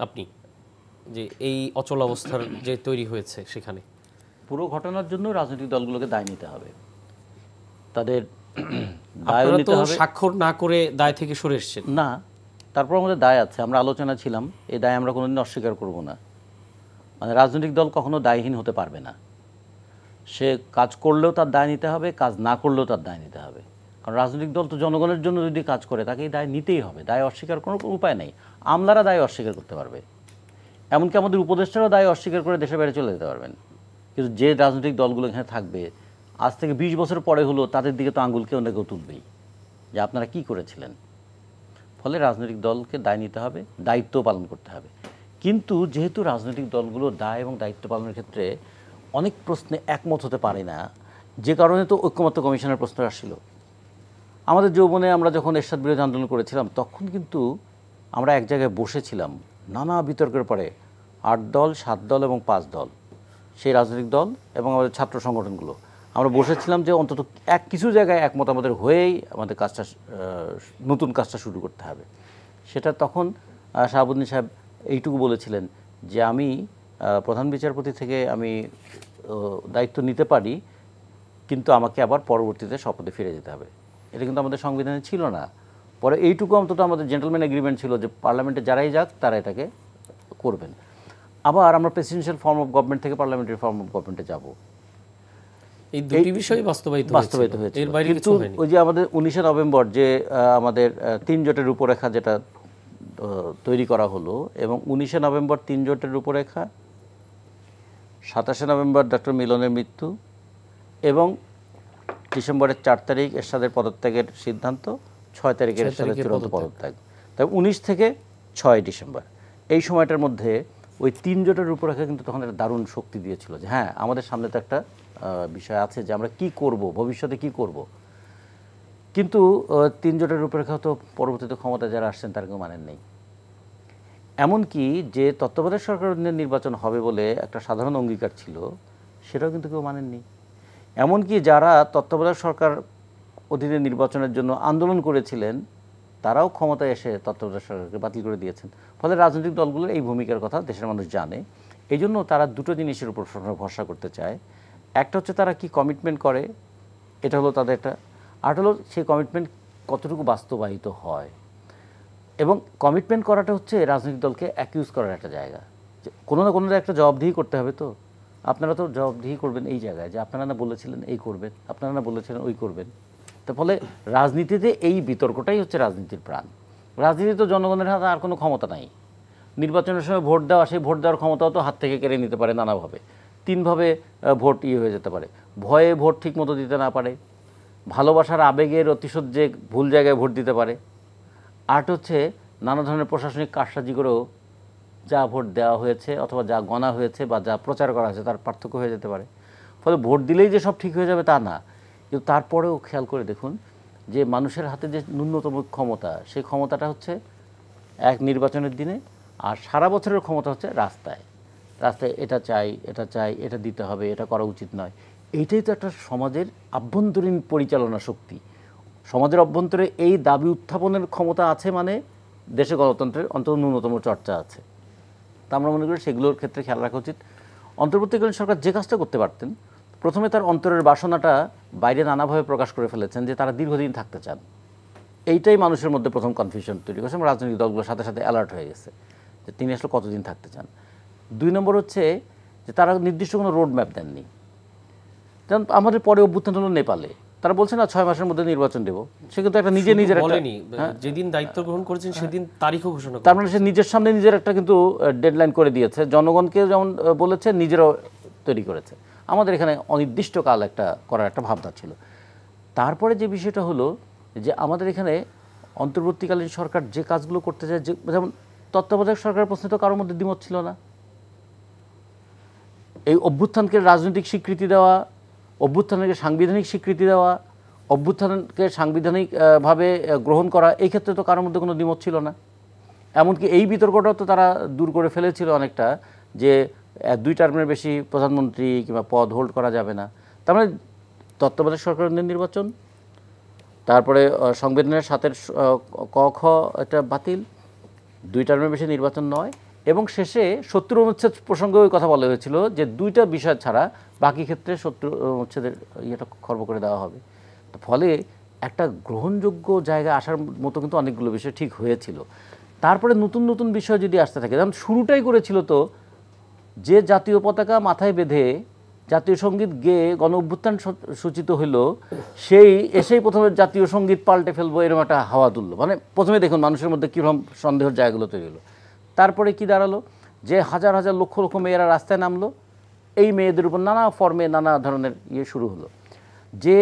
আপনি যে এই অচল অবস্থার যে তৈরি হয়েছে সেখানে? পুরো ঘটনার জন্য রাজনৈতিক দলগুলোকে দায় নিতে হবে, তাদের দায় আপনারা নিতে তো হবে। স্বাক্ষর না করে দায় থেকে সরে এসেছেন। না, তারপর আমাদের দায় আছে, আমরা আলোচনা ছিলাম, এই দায় আমরা কোনোদিন অস্বীকার করব না। মানে রাজনৈতিক দল কখনো দায়হীন হতে পারবে না, সে কাজ করলেও তার দায় নিতে হবে, কাজ না করলেও তার দায় নিতে হবে। কারণ রাজনৈতিক দল তো জনগণের জন্য যদি কাজ করে তাকে এই দায় নিতেই হবে, দায় অস্বীকার কোনো উপায় নেই। আমলারা দায় অস্বীকার করতে পারবে, এমনকি আমাদের উপদেষ্টারাও দায় অস্বীকার করে দেশের বাইরে চলে যেতে পারবেন, কিন্তু যে রাজনৈতিক দলগুলো এখানে থাকবে আজ থেকে 20 বছর পরে হলো তাদের দিকে তো আঙুল কেউ না কেউ তুলবেই যে আপনারা কি করেছিলেন। ফলে রাজনৈতিক দলকে দায় নিতে হবে, দায়িত্ব পালন করতে হবে। কিন্তু যেহেতু রাজনৈতিক দলগুলো দায় এবং দায়িত্ব পালনের ক্ষেত্রে অনেক প্রশ্নে একমত হতে পারে না, যে কারণে তো ঐক্যমত্য কমিশনের প্রশ্ন আসছিল। আমাদের যৌবনে আমরা যখন এরশাদ বিরোধী আন্দোলন করেছিলাম তখন কিন্তু আমরা এক জায়গায় বসেছিলাম, নানা বিতর্কের পরে 8 দল, 7 দল এবং 5 দল, সেই রাজনৈতিক দল এবং আমাদের ছাত্র সংগঠনগুলো আমরা বসেছিলাম যে অন্তত কিছু জায়গায় একমত আমাদের হয়েই আমাদের কাজটা নতুন কাজটা শুরু করতে হবে। সেটা তখন শাহাবুদ্দিন সাহেব এইটুকু বলেছিলেন যে আমি প্রধান বিচারপতি থেকে আমি দায়িত্ব নিতে পারি, কিন্তু আমাকে আবার পরবর্তীতে শপথে ফিরে যেতে হবে। এটা কিন্তু আমাদের সংবিধানে ছিল না। পরে এইটুকু অন্তত আমাদের জেন্টলম্যান এগ্রিমেন্ট ছিল যে পার্লামেন্টে যারাই যাক তারা এটাকে করবেন। আবার আমরা প্রেসিডেন্সিয়াল ফর্ম অফ গভর্নমেন্ট থেকে পার্লামেন্টারি ফর্ম অফ গভর্নমেন্টে যাব। এই দুটি বিষয় বাস্তবায়িত হয়েছে, এর বাইরে কিন্তু কিছু হয়নি। ওই যে আমাদের 19শে নভেম্বর যে আমাদের 3 জোটের রূপরেখা যেটা তৈরি করা হলো, এবং 19শে নভেম্বর 3 জোটের রূপরেখা, 27শে নভেম্বর ডক্টর মিলনের মৃত্যু এবং ডিসেম্বরের 4 তারিখ এরশাদের পদত্যাগের সিদ্ধান্ত, 6 তারিখের এরশাদের চূড়ান্ত পদত্যাগ, তাই 19 থেকে 6 ডিসেম্বর এই সময়টার মধ্যে ওই 3 জোটের রূপরেখা কিন্তু তখন একটা দারুণ শক্তি দিয়েছিল যে হ্যাঁ আমাদের সামনে তো একটা বিষয় আছে যে আমরা কি করব, ভবিষ্যতে কি করব। কিন্তু 3 জোটের রূপরেখা তো পরবর্তীতে ক্ষমতা যারা আসছেন তারা কেউ মানেন নেই। এমনকি যে তত্ত্বাবধায়ক সরকারের অধীনে নির্বাচন হবে বলে একটা সাধারণ অঙ্গীকার ছিল সেটাও কিন্তু কেউ মানেননি। এমনকি যারা তত্ত্বাবধায়ক সরকার অধীনে নির্বাচনের জন্য আন্দোলন করেছিলেন তারাও ক্ষমতায় এসে তত্ত্বাবধায়ক সরকারকে বাতিল করে দিয়েছেন। ফলে রাজনৈতিক দলগুলোর এই ভূমিকার কথা দেশের মানুষ জানে, এই জন্য তারা দুটো জিনিসের উপর ভরসা করতে চায়। একটা হচ্ছে তারা কি কমিটমেন্ট করে, এটা হলো তাদের একটা, আর হলো সেই কমিটমেন্ট কতটুকু বাস্তবায়িত হয়। এবং কমিটমেন্ট করাটা হচ্ছে রাজনৈতিক দলকে অ্যাকিউজ করার একটা জায়গা, যে কোনো না কোনো একটা জবাবদিহি করতে হবে। তো আপনারা তো জবাবদিহি করবেন এই জায়গায় যে আপনারা না বলেছিলেন এই করবেন, আপনারা না বলেছিলেন ওই করবেন। তার ফলে রাজনীতিতে এই বিতর্কটাই হচ্ছে রাজনীতির প্রাণ। রাজনীতি তো জনগণের হাতে আর কোনো ক্ষমতা নাই। নির্বাচনের সময় ভোট দেওয়া, সেই ভোট দেওয়ার ক্ষমতাও তো হাত থেকে কেড়ে নিতে পারে নানাভাবে। 3 ভাবে ভোট হয়ে যেতে পারে, ভয়ে ভোট ঠিক মতো দিতে না পারে, ভালোবাসার আবেগের অতিশয্যে ভুল জায়গায় ভোট দিতে পারে, আর্ট হচ্ছে নানা ধরনের প্রশাসনিক কারসাজি করেও যা ভোট দেওয়া হয়েছে অথবা যা গণা হয়েছে বা যা প্রচার করা হয়েছে তার পার্থক্য হয়ে যেতে পারে। ফলে ভোট দিলেই যে সব ঠিক হয়ে যাবে তা না, কিন্তু তারপরেও খেয়াল করে দেখুন যে মানুষের হাতে যে ন্যূনতম ক্ষমতা, সেই ক্ষমতাটা হচ্ছে এক নির্বাচনের দিনে, আর সারা বছরের ক্ষমতা হচ্ছে রাস্তায় রাস্তায় এটা চাই, এটা চাই, এটা দিতে হবে, এটা করা উচিত নয়। এইটাই তো একটা সমাজের আভ্যন্তরীণ পরিচালনা শক্তি। সমাজের অভ্যন্তরে এই দাবি উত্থাপনের ক্ষমতা আছে মানে দেশে গণতন্ত্রের অন্তত ন্যূনতম চর্চা আছে। তা আমরা মনে করি সেগুলোর ক্ষেত্রে খেয়াল রাখা উচিত। অন্তর্বর্তীকালীন সরকার যে কাজটা করতে পারতেন, প্রথমে তার অন্তরের বাসনাটা বাইরে নানাভাবে প্রকাশ করে ফেলেছেন যে তারা দীর্ঘদিন থাকতে চান। এইটাই মানুষের মধ্যে প্রথম কনফিউশন তৈরি করেছে, এবং রাজনৈতিক দলগুলোর সাথে সাথে অ্যালার্ট হয়ে গেছে যে তিনি আসলে কতদিন থাকতে চান। 2 নম্বর হচ্ছে যে তারা নির্দিষ্ট কোনো রোড ম্যাপ দেননি। যেমন আমাদের পরে অভ্যুত্থান হলো নেপালে, তারা বলছে না 6 মাসের মধ্যে নির্বাচন দেবো, সে কিন্তু একটা নিজের বলেনি, যেদিন দায়িত্ব গ্রহণ করেছেন সেদিন তারিখও ঘোষণা করেছেন। তার মানে সে নিজের সামনে নিজের একটা কিন্তু ডেডলাইন করে দিয়েছে, জনগণকে যেমন বলেছে নিজেরাও তৈরি করেছে। আমাদের এখানে অনির্দিষ্টকাল একটা করার একটা ভাবনা ছিল। তারপরে যে বিষয়টা হলো যে আমাদের এখানে অন্তর্বর্তীকালীন সরকার যে কাজগুলো করতে চায়, যেমন তত্ত্বাবধায়ক সরকারের প্রশ্নে তো কারোর মধ্যে দ্বিমত ছিল না। এই অভ্যুত্থানকে রাজনৈতিক স্বীকৃতি দেওয়া, অভ্যুত্থানকে সাংবিধানিক স্বীকৃতি দেওয়া, অভ্যুত্থানকে সাংবিধানিকভাবে গ্রহণ করা, এই ক্ষেত্রে তো কারোর মধ্যে কোনো দ্বিমত ছিল না। এমনকি এই বিতর্কটাও তো তারা দূর করে ফেলেছিল অনেকটা, যে 2 টার্মের বেশি প্রধানমন্ত্রী কিংবা পদ হোল্ড করা যাবে না। তার মানে তত্ত্বাবধায়ক সরকারের নির্বাচন, তারপরে সংবিধানের 7-এর ক খ এটা বাতিল, 2 টার্মের বেশি নির্বাচন নয়, এবং শেষে 70 অনুচ্ছেদ প্রসঙ্গে ওই কথা বলা হয়েছিল যে 2টা বিষয় ছাড়া বাকি ক্ষেত্রে 70 অনুচ্ছেদের ইয়েটা খর্ব করে দেওয়া হবে। ফলে একটা গ্রহণযোগ্য জায়গায় আসার মতো কিন্তু অনেকগুলো বিষয় ঠিক হয়েছিল। তারপরে নতুন নতুন বিষয় যদি আসতে থাকে, যেমন শুরুটাই করেছিল তো যে জাতীয় পতাকা মাথায় বেঁধে জাতীয় সঙ্গীত গেয়ে গণ অভ্যুত্থান সূচিত হইল, সেই এসেই প্রথমে জাতীয় সঙ্গীত পাল্টে ফেলবো এরকম একটা হাওয়া তুললো। মানে প্রথমে দেখুন মানুষের মধ্যে কীরকম সন্দেহের জায়গাগুলো তৈরি হলো। তারপরে কি দাঁড়ালো, যে হাজার হাজার লক্ষ লক্ষ মেয়েরা রাস্তায় নামলো, এই মেয়েদের উপর নানা ফর্মে নানা ধরনের ইয়ে শুরু হলো। যে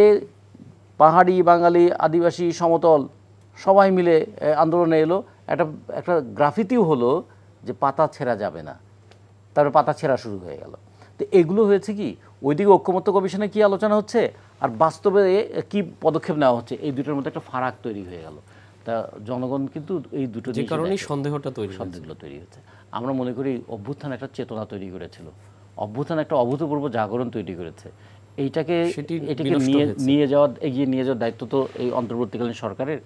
পাহাড়ি, বাঙালি, আদিবাসী, সমতল সবাই মিলে আন্দোলনে এলো, একটা গ্রাফিতিও হলো যে পাতা ছেঁড়া যাবে না, তারপরে পাতা ছেঁড়া শুরু হয়ে গেল। তো এগুলো হয়েছে কি, ওইদিকে ঐক্যমত্য কমিশনে কি আলোচনা হচ্ছে আর বাস্তবে কি পদক্ষেপ নেওয়া হচ্ছে, এই দুটোর মধ্যে একটা ফারাক তৈরি হয়ে গেল। তা জনগণ কিন্তু এই দুটো যে কারণেই সন্দেহগুলো তৈরি হচ্ছে। আমরা মনে করি অভ্যুত্থান একটা চেতনা তৈরি করেছিল, অভ্যুত্থান একটা অভূতপূর্ব জাগরণ তৈরি করেছে। এটাকে এগিয়ে নিয়ে যাওয়ার দায়িত্ব তো এই অন্তর্বর্তীকালীন সরকারের।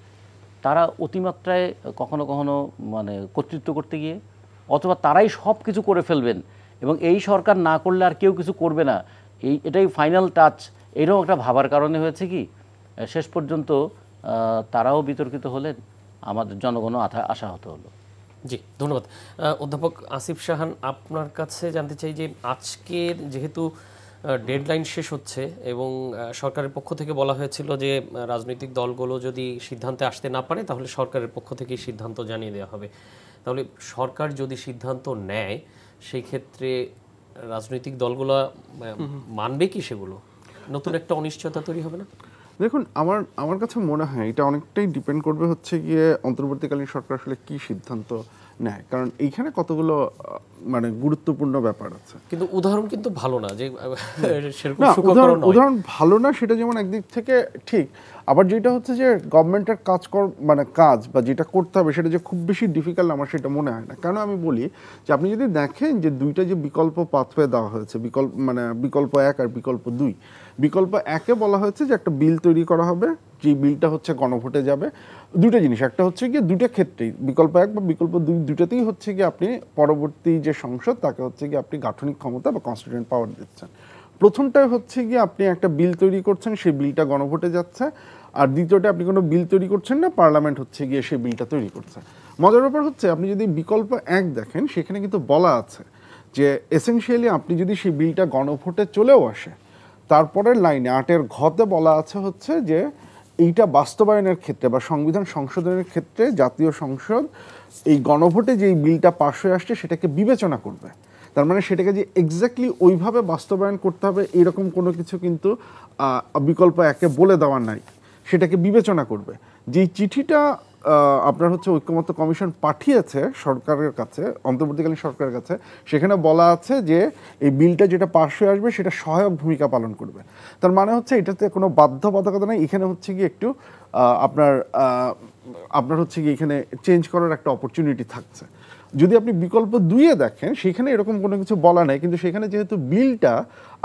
তারা অতিমাত্রায় কখনো কখনো মানে কর্তৃত্ব করতে গিয়ে, অথবা তারাই সব কিছু করে ফেলবেন এবং এই সরকার না করলে আর কেউ কিছু করবে না, এটাই ফাইনাল টাচ, এরকম একটা ভাবার কারণে হয়েছে কি শেষ পর্যন্ত তারাও বিতর্কিত হলেন, আমাদের জনগণও আশাহত হলো। জি, ধন্যবাদ। অধ্যাপক আসিফ শাহান, আপনার কাছে জানতে চাই যে আজকের যেহেতু ডেডলাইন শেষ হচ্ছে এবং সরকারের পক্ষ থেকে বলা হয়েছিল যে রাজনৈতিক দলগুলো যদি সিদ্ধান্তে আসতে না পারে তাহলে সরকারের পক্ষ থেকেই সিদ্ধান্ত জানিয়ে দেওয়া হবে, তাহলে সরকার যদি সিদ্ধান্ত নেয় সেই ক্ষেত্রে রাজনৈতিক দলগুলো মানবে কি, সেগুলো নতুন একটা অনিশ্চয়তা তৈরি হবে না? দেখুন, আমার কাছে মনে হয় এটা অনেকটাই ডিপেন্ড করবে হচ্ছে গিয়ে অন্তর্বর্তীকালীন সরকার আসলে কি সিদ্ধান্ত নেয়, কারণ এইখানে কতগুলো মানে গুরুত্বপূর্ণ ব্যাপার আছে। কিন্তু উদাহরণ কিন্তু ভালো না, যে উদাহরণ ভালো না সেটা যেমন একদিক থেকে ঠিক, আবার যেটা হচ্ছে যে গভর্নমেন্টের কাজ বা যেটা করতে হবে সেটা যে খুব বেশি ডিফিকাল্ট আমার সেটা মনে হয় না। কেন আমি বলি যে আপনি যদি দেখেন যে 2টা যে বিকল্প পাথওয়ে দেওয়া হয়েছে, বিকল্প 1 আর বিকল্প 2, বিকল্প 1-এ বলা হয়েছে যে একটা বিল তৈরি করা হবে, যে বিলটা হচ্ছে গণভোটে যাবে। 2টা জিনিস, একটা হচ্ছে গিয়ে 2টা ক্ষেত্রেই বিকল্প 1 বা বিকল্প 2 দুটাতেই হচ্ছে গিয়ে আপনি পরবর্তী যে সংসদ তাকে হচ্ছে গিয়ে আপনি গাঠনিক ক্ষমতা বা কনস্টিটিউয়েন্ট পাওয়ার দিচ্ছেন। প্রথমটায় হচ্ছে গিয়ে আপনি একটা বিল তৈরি করছেন, সেই বিলটা গণভোটে যাচ্ছে, আর দ্বিতীয়টা আপনি কোনো বিল তৈরি করছেন না, পার্লামেন্ট হচ্ছে গিয়ে সেই বিলটা তৈরি করছে। মজার ব্যাপার হচ্ছে আপনি যদি বিকল্প 1 দেখেন সেখানে কিন্তু বলা আছে যে এসেনশিয়ালি আপনি যদি সেই বিলটা গণভোটে চলেও আসে, তারপরের লাইনে 8-এর ঘতে বলা আছে হচ্ছে যে এইটা বাস্তবায়নের ক্ষেত্রে বা সংবিধান সংশোধনের ক্ষেত্রে জাতীয় সংসদ এই গণভোটে যে বিলটা পাশ হয়ে আসছে সেটাকে বিবেচনা করবে। তার মানে সেটাকে যে এক্স্যাক্টলি ওইভাবে বাস্তবায়ন করতে হবে এরকম কোনো কিছু কিন্তু বিকল্প 1-এ বলে দেওয়া নাই, সেটাকে বিবেচনা করবে। যেই চিঠিটা আপনার হচ্ছে ঐক্যমত্য কমিশন পাঠিয়েছে সরকারের কাছে, অন্তর্বর্তীকালীন সরকারের কাছে, সেখানে বলা আছে যে এই বিলটা যেটা পাশ হয়ে আসবে সেটা সহায়ক ভূমিকা পালন করবে। তার মানে হচ্ছে এটাতে কোনো বাধ্যবাধকতা নেই, এখানে হচ্ছে গিয়ে একটু আপনার হচ্ছে গিয়ে এখানে চেঞ্জ করার একটা অপরচুনিটি থাকছে। যদি আপনি বিকল্প 2-এ দেখেন সেখানে এরকম কোনো কিছু বলা নেই, কিন্তু সেখানে যেহেতু বিলটা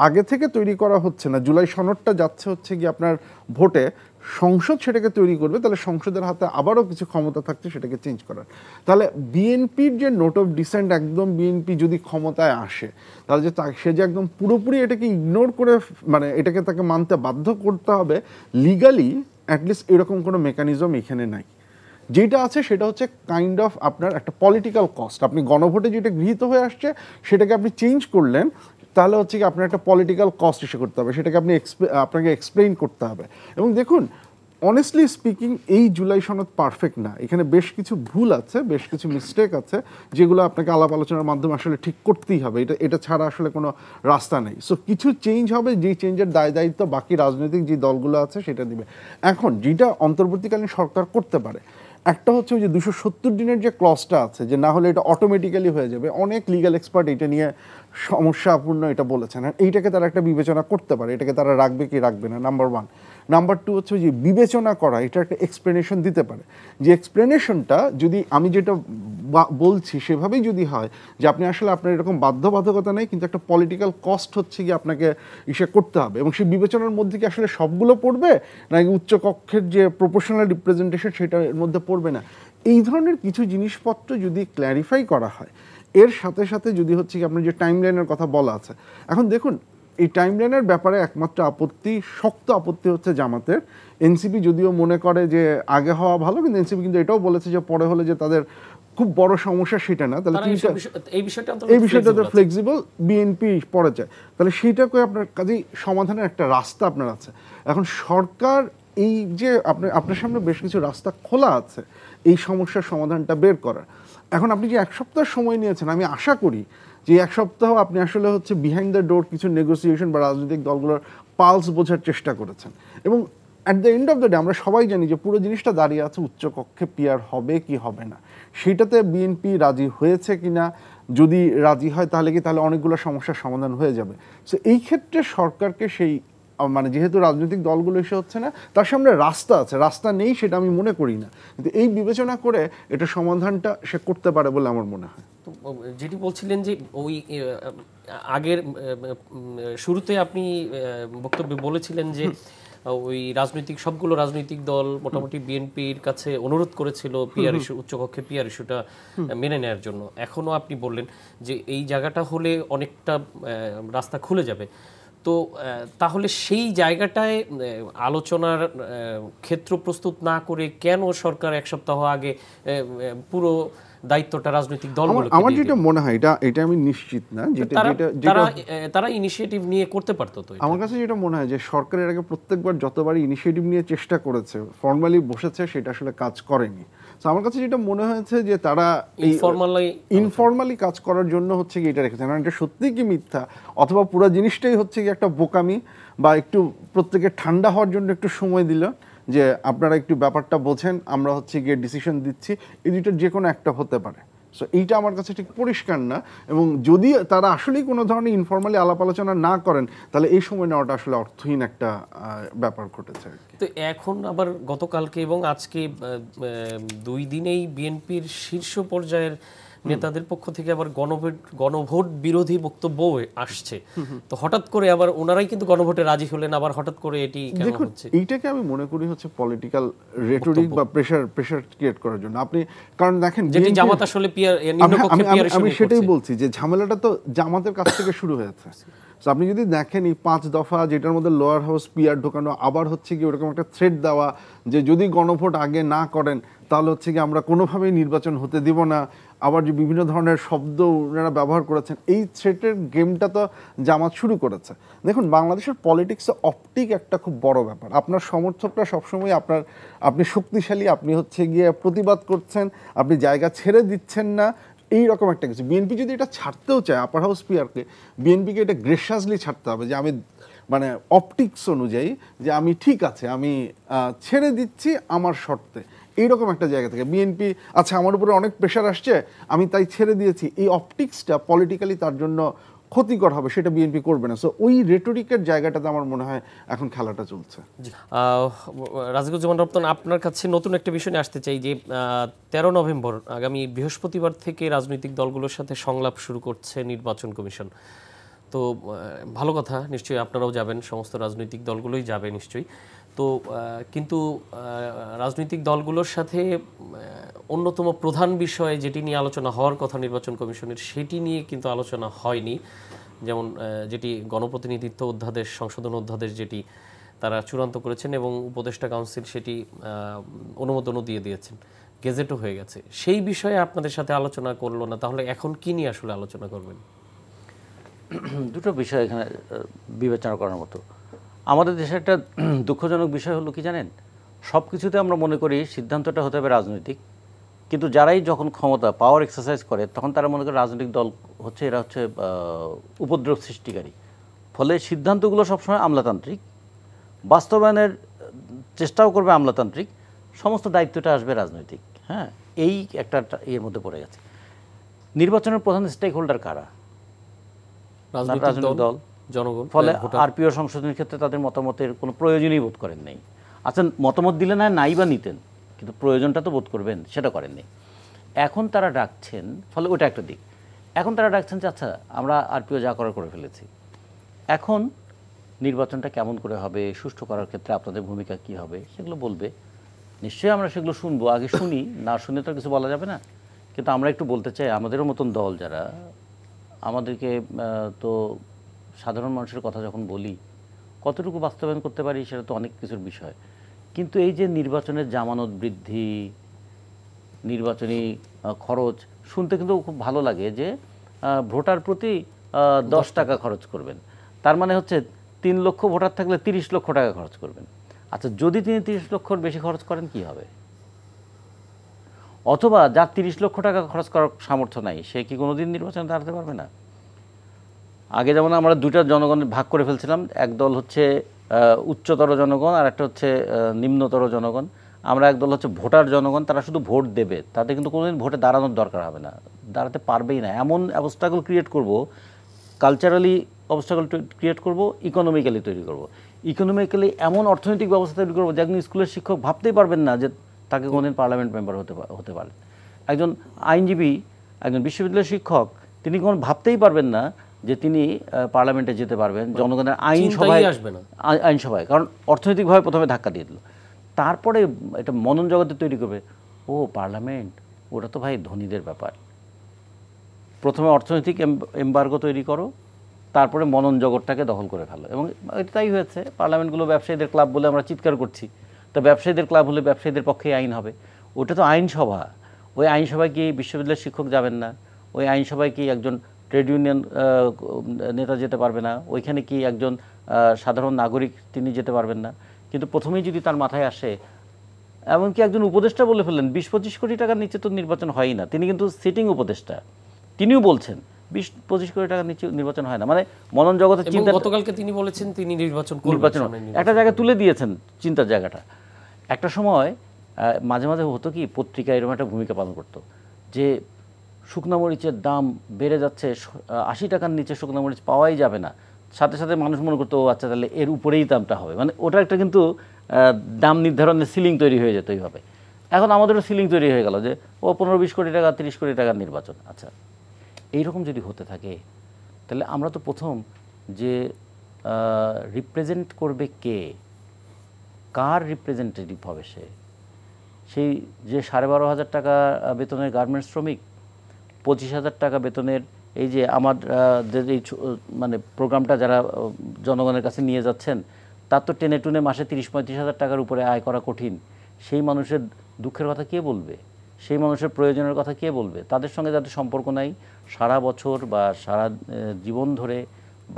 আগে থেকে তৈরি করা হচ্ছে না, জুলাই সনদটা যাচ্ছে হচ্ছে গিয়ে আপনার ভোটে, সংসদ সেটাকে তৈরি করবে, তাহলে সংসদের হাতে আবারও কিছু ক্ষমতা থাকছে সেটাকে চেঞ্জ করার। তাহলে বিএনপির যে নোট অফ ডিসেন্ট, একদম বিএনপি যদি ক্ষমতায় আসে তাহলে সে যে একদম পুরোপুরি এটাকে ইগনোর করে মানে এটাকে তাকে মানতে বাধ্য করতে হবে লিগালি, অ্যাটলিস্ট এরকম কোনো মেকানিজম এখানে নাই। যেটা আছে সেটা হচ্ছে কাইন্ড অফ আপনার একটা পলিটিক্যাল কস্ট। আপনি গণভোটে যেটা গৃহীত হয়ে আসছে সেটাকে আপনি চেঞ্জ করলেন, তাহলে হচ্ছে কি আপনার একটা পলিটিক্যাল কস্ট ইস্যু করতে হবে, সেটাকে আপনাকে এক্সপ্লেইন করতে হবে। এবং দেখুন, অনেস্টলি স্পিকিং এই জুলাই সনদ পারফেক্ট না, এখানে বেশ কিছু ভুল আছে, বেশ কিছু মিস্টেক আছে, যেগুলো আপনাকে আলাপ আলোচনার মাধ্যমে আসলে ঠিক করতেই হবে, এটা ছাড়া আসলে কোনো রাস্তা নেই। সো কিছু চেঞ্জ হবে, যেই চেঞ্জের দায়িত্ব বাকি রাজনৈতিক যে দলগুলো আছে সেটা দিবে। এখন যেটা অন্তর্বর্তীকালীন সরকার করতে পারে, একটা হচ্ছে ওই যে 270 দিনের যে ক্লজটা আছে, যে না হলে এটা অটোমেটিক্যালি হয়ে যাবে, অনেক লিগ্যাল এক্সপার্ট এটা নিয়ে সমস্যাপূর্ণ এটা বলেছেন, আর এইটাকে তারা একটা বিবেচনা করতে পারে, এটাকে তারা রাখবে কি রাখবে না, নাম্বার 1। নাম্বার 2 হচ্ছে যে বিবেচনা করা, এটা একটা এক্সপ্লেনেশন দিতে পারে, যে এক্সপ্লেনেশনটা যদি আমি যেটা বলছি সেভাবেই যদি হয় যে আপনি আসলে আপনার এরকম বাধ্যবাধকতা নেই, কিন্তু একটা পলিটিক্যাল কস্ট হচ্ছে কি আপনাকে ইসে করতে হবে, এবং সেই বিবেচনার মধ্যে কি আসলে সবগুলো পড়বে নাকি উচ্চকক্ষের যে প্রপোর্শনাল রিপ্রেজেন্টেশন সেটার মধ্যে পড়বে না, এই ধরনের কিছু জিনিসপত্র যদি ক্ল্যারিফাই করা হয়, এর সাথে সাথে যদি হচ্ছে কি আপনার যে টাইমলাইনের কথা বলা আছে, এখন দেখুন এই টাইমলাইনের ব্যাপারে একমাত্র শক্ত আপত্তি হচ্ছে জামাতের। এনসিপি যদিও মনে করে যে আগে হওয়া ভালো, কিন্তু এনসিপি কিন্তু এটাও বলেছে যে পরে হলে যে তাদের খুব বড় সমস্যা সেটা না, তাহলে এই বিষয়টা তো ফ্লেক্সিবল, বিএনপি পড়ে যায়, তাহলে সেইটাকে আপনার কাজেই সমাধানের একটা রাস্তা আপনার আছে। এখন সরকার এই যে আপনার সামনে বেশ কিছু রাস্তা খোলা আছে এই সমস্যার সমাধানটা বের করার। এখন আপনি যে 1 সপ্তাহ সময় নিয়েছেন, আমি আশা করি যে 1 সপ্তাহ আপনি আসলে হচ্ছে বিহাইন্ড দ্য ডোর কিছু নেগোসিয়েশন বা রাজনৈতিক দলগুলোর পালস বোঝার চেষ্টা করেছেন, এবং at the end of the day আমরা সবাই জানি যে পুরো জিনিসটা দাঁড়িয়ে আছে উচ্চকক্ষে পিআর হবে কি হবে না, সেটাতে বিএনপি রাজি হয়েছে কিনা, যদি রাজি হয় তাহলে অনেকগুলো সমস্যার সমাধান হয়ে যাবে। সো এই ক্ষেত্রে সরকারকে সেই মানে যেহেতু রাজনৈতিক দলগুলো এসে হচ্ছে না, তার সামনে রাস্তা আছে, রাস্তা নেই সেটা আমি মনে করি না, কিন্তু এই বিবেচনা করে এটা সমাধানটা সে করতে পারে বলে আমার মনে হয়। যেটি বলছিলেন যে ওই আগের শুরুতে আপনি বক্তব্যে বলেছিলেন যে ওই সবগুলো রাজনৈতিক দল মোটামুটি বিএনপির কাছে অনুরোধ করেছিল পিআর ইস্যু, উচ্চকক্ষে পিআর ইস্যুটা মেনে নেওয়ার জন্য। এখনও আপনি বললেন যে এই জায়গাটা হলে অনেকটা রাস্তা খুলে যাবে। তো তাহলে সেই জায়গাটায় আলোচনার ক্ষেত্র প্রস্তুত না করে কেন সরকার 1 সপ্তাহ আগে পুরো দায়িত্বটা রাজনৈতিক দলগুলোকে? আমার যেটা মনে হয় এটা আমি নিশ্চিত না, তারা ইনিশিয়েটিভ নিয়ে করতে পারতো। তো আমার কাছে যেটা মনে হয় যে সরকারের আগে প্রত্যেকবার যতবারই ইনিশিয়েটিভ নিয়ে চেষ্টা করেছে, ফর্মালি বসেছে, সেটা আসলে কাজ করেনি। তো আমার কাছে যেটা মনে হয়েছে যে তারা ইনফর্মালি কাজ করার জন্য হচ্ছে কি এটা রেখেছে, কারণ এটা সত্যি কি মিথ্যা, অথবা পুরো জিনিসটাই হচ্ছে কি একটা বোকামি, বা একটু প্রত্যেকের ঠান্ডা হওয়ার জন্য একটু সময় দিল যে আপনারা একটু ব্যাপারটা বোঝেন, আমরা হচ্ছে গিয়ে ডিসিশন দিচ্ছি, এই দুইটার যে কোনো একটা হতে পারে। সো এইটা আমার কাছে ঠিক পরিষ্কার না, এবং যদি তারা আসলেই কোনো ধরনের ইনফর্মালি আলাপ আলোচনা না করেন তাহলে এই সময় নেওয়াটা আসলে অর্থহীন একটা ব্যাপার ঘটেছে। তো এখন আবার গতকালকে এবং আজকে 2 দিনেই বিএনপির শীর্ষ পর্যায়ের নেতাদের পক্ষ থেকে আবার গণভোট বিরোধী বক্তব্য আসছে। তো হঠাৎ করে আবার ওনারাই কিন্তু গণভোটে রাজি হলেন, আবার হঠাৎ করে এটি কেন হচ্ছে? এইটাকে আমি মনে করি হচ্ছে পলিটিক্যাল রেটরিক বা প্রেসার ক্রিয়েট করার জন্য। আপনি কারণ দেখেন যেটি জামাত আসলে আমি সেটাই বলছি যে ঝামেলাটা তো জামাতের কাছ থেকে শুরু হয়েছে। আপনি যদি দেখেন এই 5 দফা যেটার মধ্যে লোয়ার হাউস পিআর ঢোকানো, আবার হচ্ছে কি ওরকম একটা থ্রেট দেওয়া যে যদি গণভোট আগে না করেন তাহলে হচ্ছে কি আমরা কোনোভাবেই নির্বাচন হতে দিব না, আবার যে বিভিন্ন ধরনের শব্দ ওনারা ব্যবহার করেছেন, এই থ্রেটের গেমটা তো জামাত শুরু করেছে। দেখুন বাংলাদেশের পলিটিক্সে অপটিক একটা খুব বড় ব্যাপার। আপনার সমর্থকরা সবসময় আপনি শক্তিশালী, আপনি হচ্ছে গিয়ে প্রতিবাদ করছেন, আপনি জায়গা ছেড়ে দিচ্ছেন না, এই রকম একটা কিছু। বিএনপি যদি এটা ছাড়তেও চায় আপার হাউস পিআরকে, বিএনপিকে এটা গ্রেসিয়াসলি ছাড়তে হবে যে আমি মানে অপটিক্স অনুযায়ী যে আমি ঠিক আছে, আমি ছেড়ে দিচ্ছি আমার শর্তে, এইরকম একটা জায়গা থেকে বিএনপি আচ্ছা আমার উপরে অনেক প্রেশার আসছে আমি তাই ছেড়ে দিয়েছি, এই অপটিক্সটা পলিটিক্যালি তার জন্য ক্ষতিকর হবে, সেটা বিএনপি করবে না। সো ওই রেটরিকের জায়গাটাতে আমার মনে হয় এখন খেলাটা চলছে। রাজিকুজ্জামান রপ্তান, আপনার কাছে নতুন একটা বিষয় নিয়ে আসতে চাই যে 13 নভেম্বর আগামী বৃহস্পতিবার থেকে রাজনৈতিক দলগুলোর সাথে সংলাপ শুরু করছে নির্বাচন কমিশন। তো ভালো কথা, নিশ্চয়ই আপনারাও যাবেন, সমস্ত রাজনৈতিক দলগুলোই যাবে নিশ্চয়ই। তো কিন্তু রাজনৈতিক দলগুলোর সাথে অন্যতম প্রধান বিষয় যেটি নিয়ে আলোচনা হওয়ার কথা নির্বাচন কমিশনের, সেটি নিয়ে কিন্তু আলোচনা হয়নি। যেমন যেটি গণপ্রতিনিধিত্ব অধ্যাদেশ, সংশোধন অধ্যাদেশ যেটি তারা চূড়ান্ত করেছেন এবং উপদেষ্টা কাউন্সিল সেটি অনুমোদনও দিয়ে দিয়েছেন, গেজেটও হয়ে গেছে, সেই বিষয়ে আপনাদের সাথে আলোচনা করলো না, তাহলে এখন কি নিয়ে আসলে আলোচনা করবেন? দুটো বিষয় এখানে বিবেচনা করার মতো। আমাদের দেশে একটা দুঃখজনক বিষয় হলো কি জানেন, সব কিছুতে আমরা মনে করি সিদ্ধান্তটা হতে হবে রাজনৈতিক, কিন্তু যারাই যখন ক্ষমতা পাওয়ার এক্সারসাইজ করে তখন তারা মনে করে রাজনৈতিক দল হচ্ছে এরা হচ্ছে উপদ্রব সৃষ্টিকারী। ফলে সিদ্ধান্তগুলো সবসময় আমলাতান্ত্রিক, বাস্তবায়নের চেষ্টাও করবে আমলাতান্ত্রিক, সমস্ত দায়িত্বটা আসবে রাজনৈতিক। হ্যাঁ, এই একটা এর মধ্যে পড়ে গেছে। নির্বাচনের প্রধান স্টেক হোল্ডার কারা? রাজনৈতিক দল, জনগণ। ফলে আরপিও সংশোধনের ক্ষেত্রে তাদের মতামতের কোনো প্রয়োজনই বোধ করেন নাই। আচ্ছা, মতামত দিলে নাই বা নিতেন, কিন্তু প্রয়োজনটা তো বোধ করবেন, সেটা করেননি। এখন তারা ডাকছেন, ফলে ওটা একটা দিক। এখন তারা ডাকছেন যে আচ্ছা আমরা আরপিও যা করার করে ফেলেছি, এখন নির্বাচনটা কেমন করে হবে, সুষ্ঠু করার ক্ষেত্রে আপনাদের ভূমিকা কি হবে সেগুলো বলবে। নিশ্চয়ই আমরা সেগুলো শুনবো, আগে শুনি, না শুনে তো কিছু বলা যাবে না। কিন্তু আমরা একটু বলতে চাই, আমাদেরও মতন দল যারা, আমাদেরকে তো সাধারণ মানুষের কথা যখন বলি, কতটুকু বাস্তবায়ন করতে পারি সেটা তো অনেক কিছুর বিষয়। কিন্তু এই যে নির্বাচনের জামানত বৃদ্ধি, নির্বাচনী খরচ শুনতে কিন্তু খুব ভালো লাগে যে ভোটার প্রতি 10 টাকা খরচ করবেন, তার মানে হচ্ছে 3 লক্ষ ভোটার থাকলে 30 লক্ষ টাকা খরচ করবেন। আচ্ছা যদি তিনি 30 লক্ষর বেশি খরচ করেন কি হবে? অথবা যার 30 লক্ষ টাকা খরচ করার সামর্থ্য নাই সে কি কোনোদিন নির্বাচনে দাঁড়াতে পারবে না? আগে যেমন আমরা দুইটা জনগণের ভাগ করে ফেলছিলাম, এক দল হচ্ছে উচ্চতর জনগণ আর একটা হচ্ছে নিম্নতর জনগণ। আমরা একদল হচ্ছে ভোটার জনগণ, তারা শুধু ভোট দেবে, তাতে কিন্তু কোনোদিন ভোটে দাঁড়ানোর দরকার হবে না, দাঁড়াতে পারবেই না। এমন অবস্টাকল ক্রিয়েট করব, কালচারালি অবস্টাকল ক্রিয়েট করব, ইকোনমিক্যালি তৈরি করব। ইকোনমিক্যালি এমন অর্থনৈতিক ব্যবস্থা তৈরি করবো যে একজন স্কুলের শিক্ষক ভাবতেই পারবেন না যে তাকে কোনোদিন পার্লামেন্ট মেম্বার হতে পারে। একজন আইনজীবী, একজন বিশ্ববিদ্যালয়ের শিক্ষক, তিনি কোনো ভাবতেই পারবেন না যে তিনি পার্লামেন্টে যেতে পারবেন, জনগণের আইনসভায়, কারণ অর্থনৈতিকভাবে প্রথমে ধাক্কা দিয়ে দিল। তারপরে এটা মনন জগতে তৈরি করবে, ও পার্লামেন্ট ওটা তো ভাই ধনীদের ব্যাপার। প্রথমে অর্থনৈতিক এম্বার্গো তৈরি করো, তারপরে মনন জগৎটাকে দখল করে ফেলো। এবং এটা তাই হয়েছে। পার্লামেন্টগুলো ব্যবসায়ীদের ক্লাব বলে আমরা চিৎকার করছি, তো ব্যবসায়ীদের ক্লাব হলে ব্যবসায়ীদের পক্ষে আইন হবে। ওটা তো আইনসভা। ওই আইনসভায় কি বিশ্ববিদ্যালয়ের শিক্ষক যাবেন না? ওই আইনসভায় কি একজন ট্রেড ইউনিয়ন নেতা যেতে পারবে না? ওইখানে কি একজন সাধারণ নাগরিক তিনি যেতে পারবেন না? কিন্তু প্রথমেই যদি তার মাথায় আসে, এমনকি একজন উপদেষ্টা বলে ফেললেন 20-25 কোটি টাকার নিচে তো নির্বাচন হয়ই না, তিনি কিন্তু সিটিং উপদেষ্টা, তিনিও বলছেন 20-25 কোটি টাকার নিচে নির্বাচন হয় না। মানে মনন জগতের চিন্তা, গতকালকে তিনি বলেছেন তিনি নির্বাচন একটা জায়গায় তুলে দিয়েছেন চিন্তার জায়গাটা। একটা সময় মাঝে মাঝে হতো কি, পত্রিকা এরকম একটা ভূমিকা পালন করতো যে শুকনো মরিচের দাম বেড়ে যাচ্ছে, 80 টাকার নিচে শুকনো মরিচ পাওয়াই যাবে না। সাথে সাথে মানুষ মনে করতো ও আচ্ছা তাহলে এর উপরেই দামটা হবে, মানে ওটা একটা কিন্তু দাম নির্ধারণের সিলিং তৈরি হয়ে যেত এইভাবে। এখন আমাদেরও সিলিং তৈরি হয়ে গেল যে ও 15-20 কোটি টাকা 30 কোটি টাকার নির্বাচন। আচ্ছা এইরকম যদি হতে থাকে তাহলে আমরা তো প্রথম যে রিপ্রেজেন্ট করবে কে, কার রিপ্রেজেন্টেটিভ হবে সে? সেই যে 12,500 টাকা বেতনের গার্মেন্টস শ্রমিক, 25,000 টাকা বেতনের এই যে আমার এই মানে প্রোগ্রামটা যারা জনগণের কাছে নিয়ে যাচ্ছেন, তার তো টেনে টুনে মাসে 30-35,000 টাকার উপরে আয় করা কঠিন। সেই মানুষের দুঃখের কথা কে বলবে? সেই মানুষের প্রয়োজনের কথা কে বলবে? তাদের সঙ্গে যাদের সম্পর্ক নাই, সারা বছর বা সারা জীবন ধরে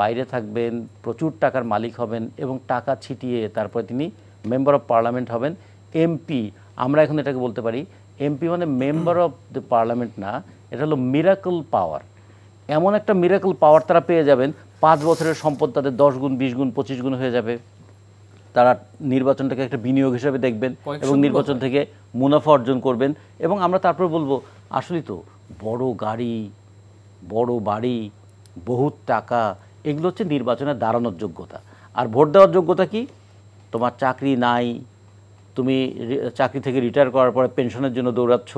বাইরে থাকবেন, প্রচুর টাকার মালিক হবেন এবং টাকা ছিটিয়ে তারপরে তিনি মেম্বার অফ পার্লামেন্ট হবেন, এমপি। আমরা এখন এটাকে বলতে পারি এমপি মানে মেম্বার অফ দ্য পার্লামেন্ট না, এটা হলো মিরাকল পাওয়ার। এমন একটা মিরাকল পাওয়ার তারা পেয়ে যাবেন, 5 বছরের সম্পদ তাদের 10 গুণ 20 গুণ 25 গুণ হয়ে যাবে। তারা নির্বাচনটাকে একটা বিনিয়োগ হিসেবে দেখবেন এবং নির্বাচন থেকে মুনাফা অর্জন করবেন। এবং আমরা তারপর বলবো আসলেই তো বড় গাড়ি, বড় বাড়ি, বহুত টাকা, এগুলো হচ্ছে নির্বাচনে দাঁড়ানোর যোগ্যতা। আর ভোট দেওয়ার যোগ্যতা কি? তোমার চাকরি নাই, তুমি চাকরি থেকে রিটায়ার করার পরে পেনশনের জন্য দৌড়াচ্ছ,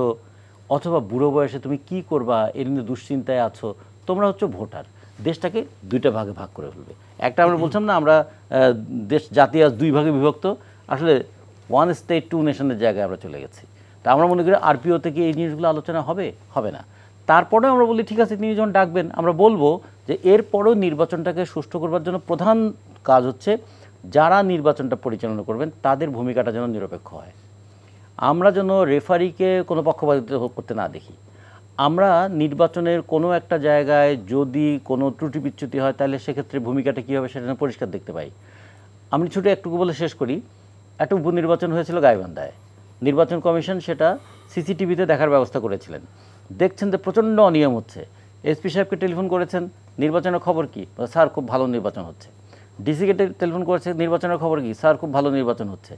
অথবা বুড়ো বয়সে তুমি কি করবা এর নিয়ে দুশ্চিন্তায় আছো, তোমরা হচ্ছে ভোটার। দেশটাকে দুইটা ভাগে ভাগ করে ফেলবে। একটা আমরা বলছিলাম না আমরা দেশ জাতি আজ 2 ভাগে বিভক্ত, আসলে 1 স্টেট 2 নেশনের জায়গায় আমরা চলে গেছি। তা আমরা মনে করি আরপিও থেকে এই জিনিসগুলো আলোচনা হবে না। তারপরেও আমরা বলি ঠিক আছে তিনি যখন ডাকবেন আমরা বলবো যে এরপরেও নির্বাচনটাকে সুষ্ঠু করবার জন্য প্রধান কাজ হচ্ছে যারা নির্বাচনটা পরিচালনা করবেন তাদের ভূমিকাটা যেন নিরপেক্ষ হয়। আমরা যেন রেফারিকে কোনো পক্ষপাতিত্ব করতে না দেখি। আমরা নির্বাচনের কোনো একটা জায়গায় যদি কোনো ত্রুটি বিচ্যুতি হয় তাহলে সেক্ষেত্রে ভূমিকাটা কী হবে সেটা পরিষ্কার দেখতে পাই। আমি ছোটো একটুকু বলে শেষ করি। একটা উপনির্বাচন হয়েছিল গাইবান্ধায়, নির্বাচন কমিশন সেটা সিসিটিভিতে দেখার ব্যবস্থা করেছিলেন। দেখছেন যে প্রচণ্ড অনিয়ম হচ্ছে, এসপি সাহেবকে টেলিফোন করেছেন, নির্বাচনের খবর কি? স্যার খুব ভালো নির্বাচন হচ্ছে। ডিসিকে টেলিফোন করেছে, নির্বাচনের খবর কি? স্যার খুব ভালো নির্বাচন হচ্ছে।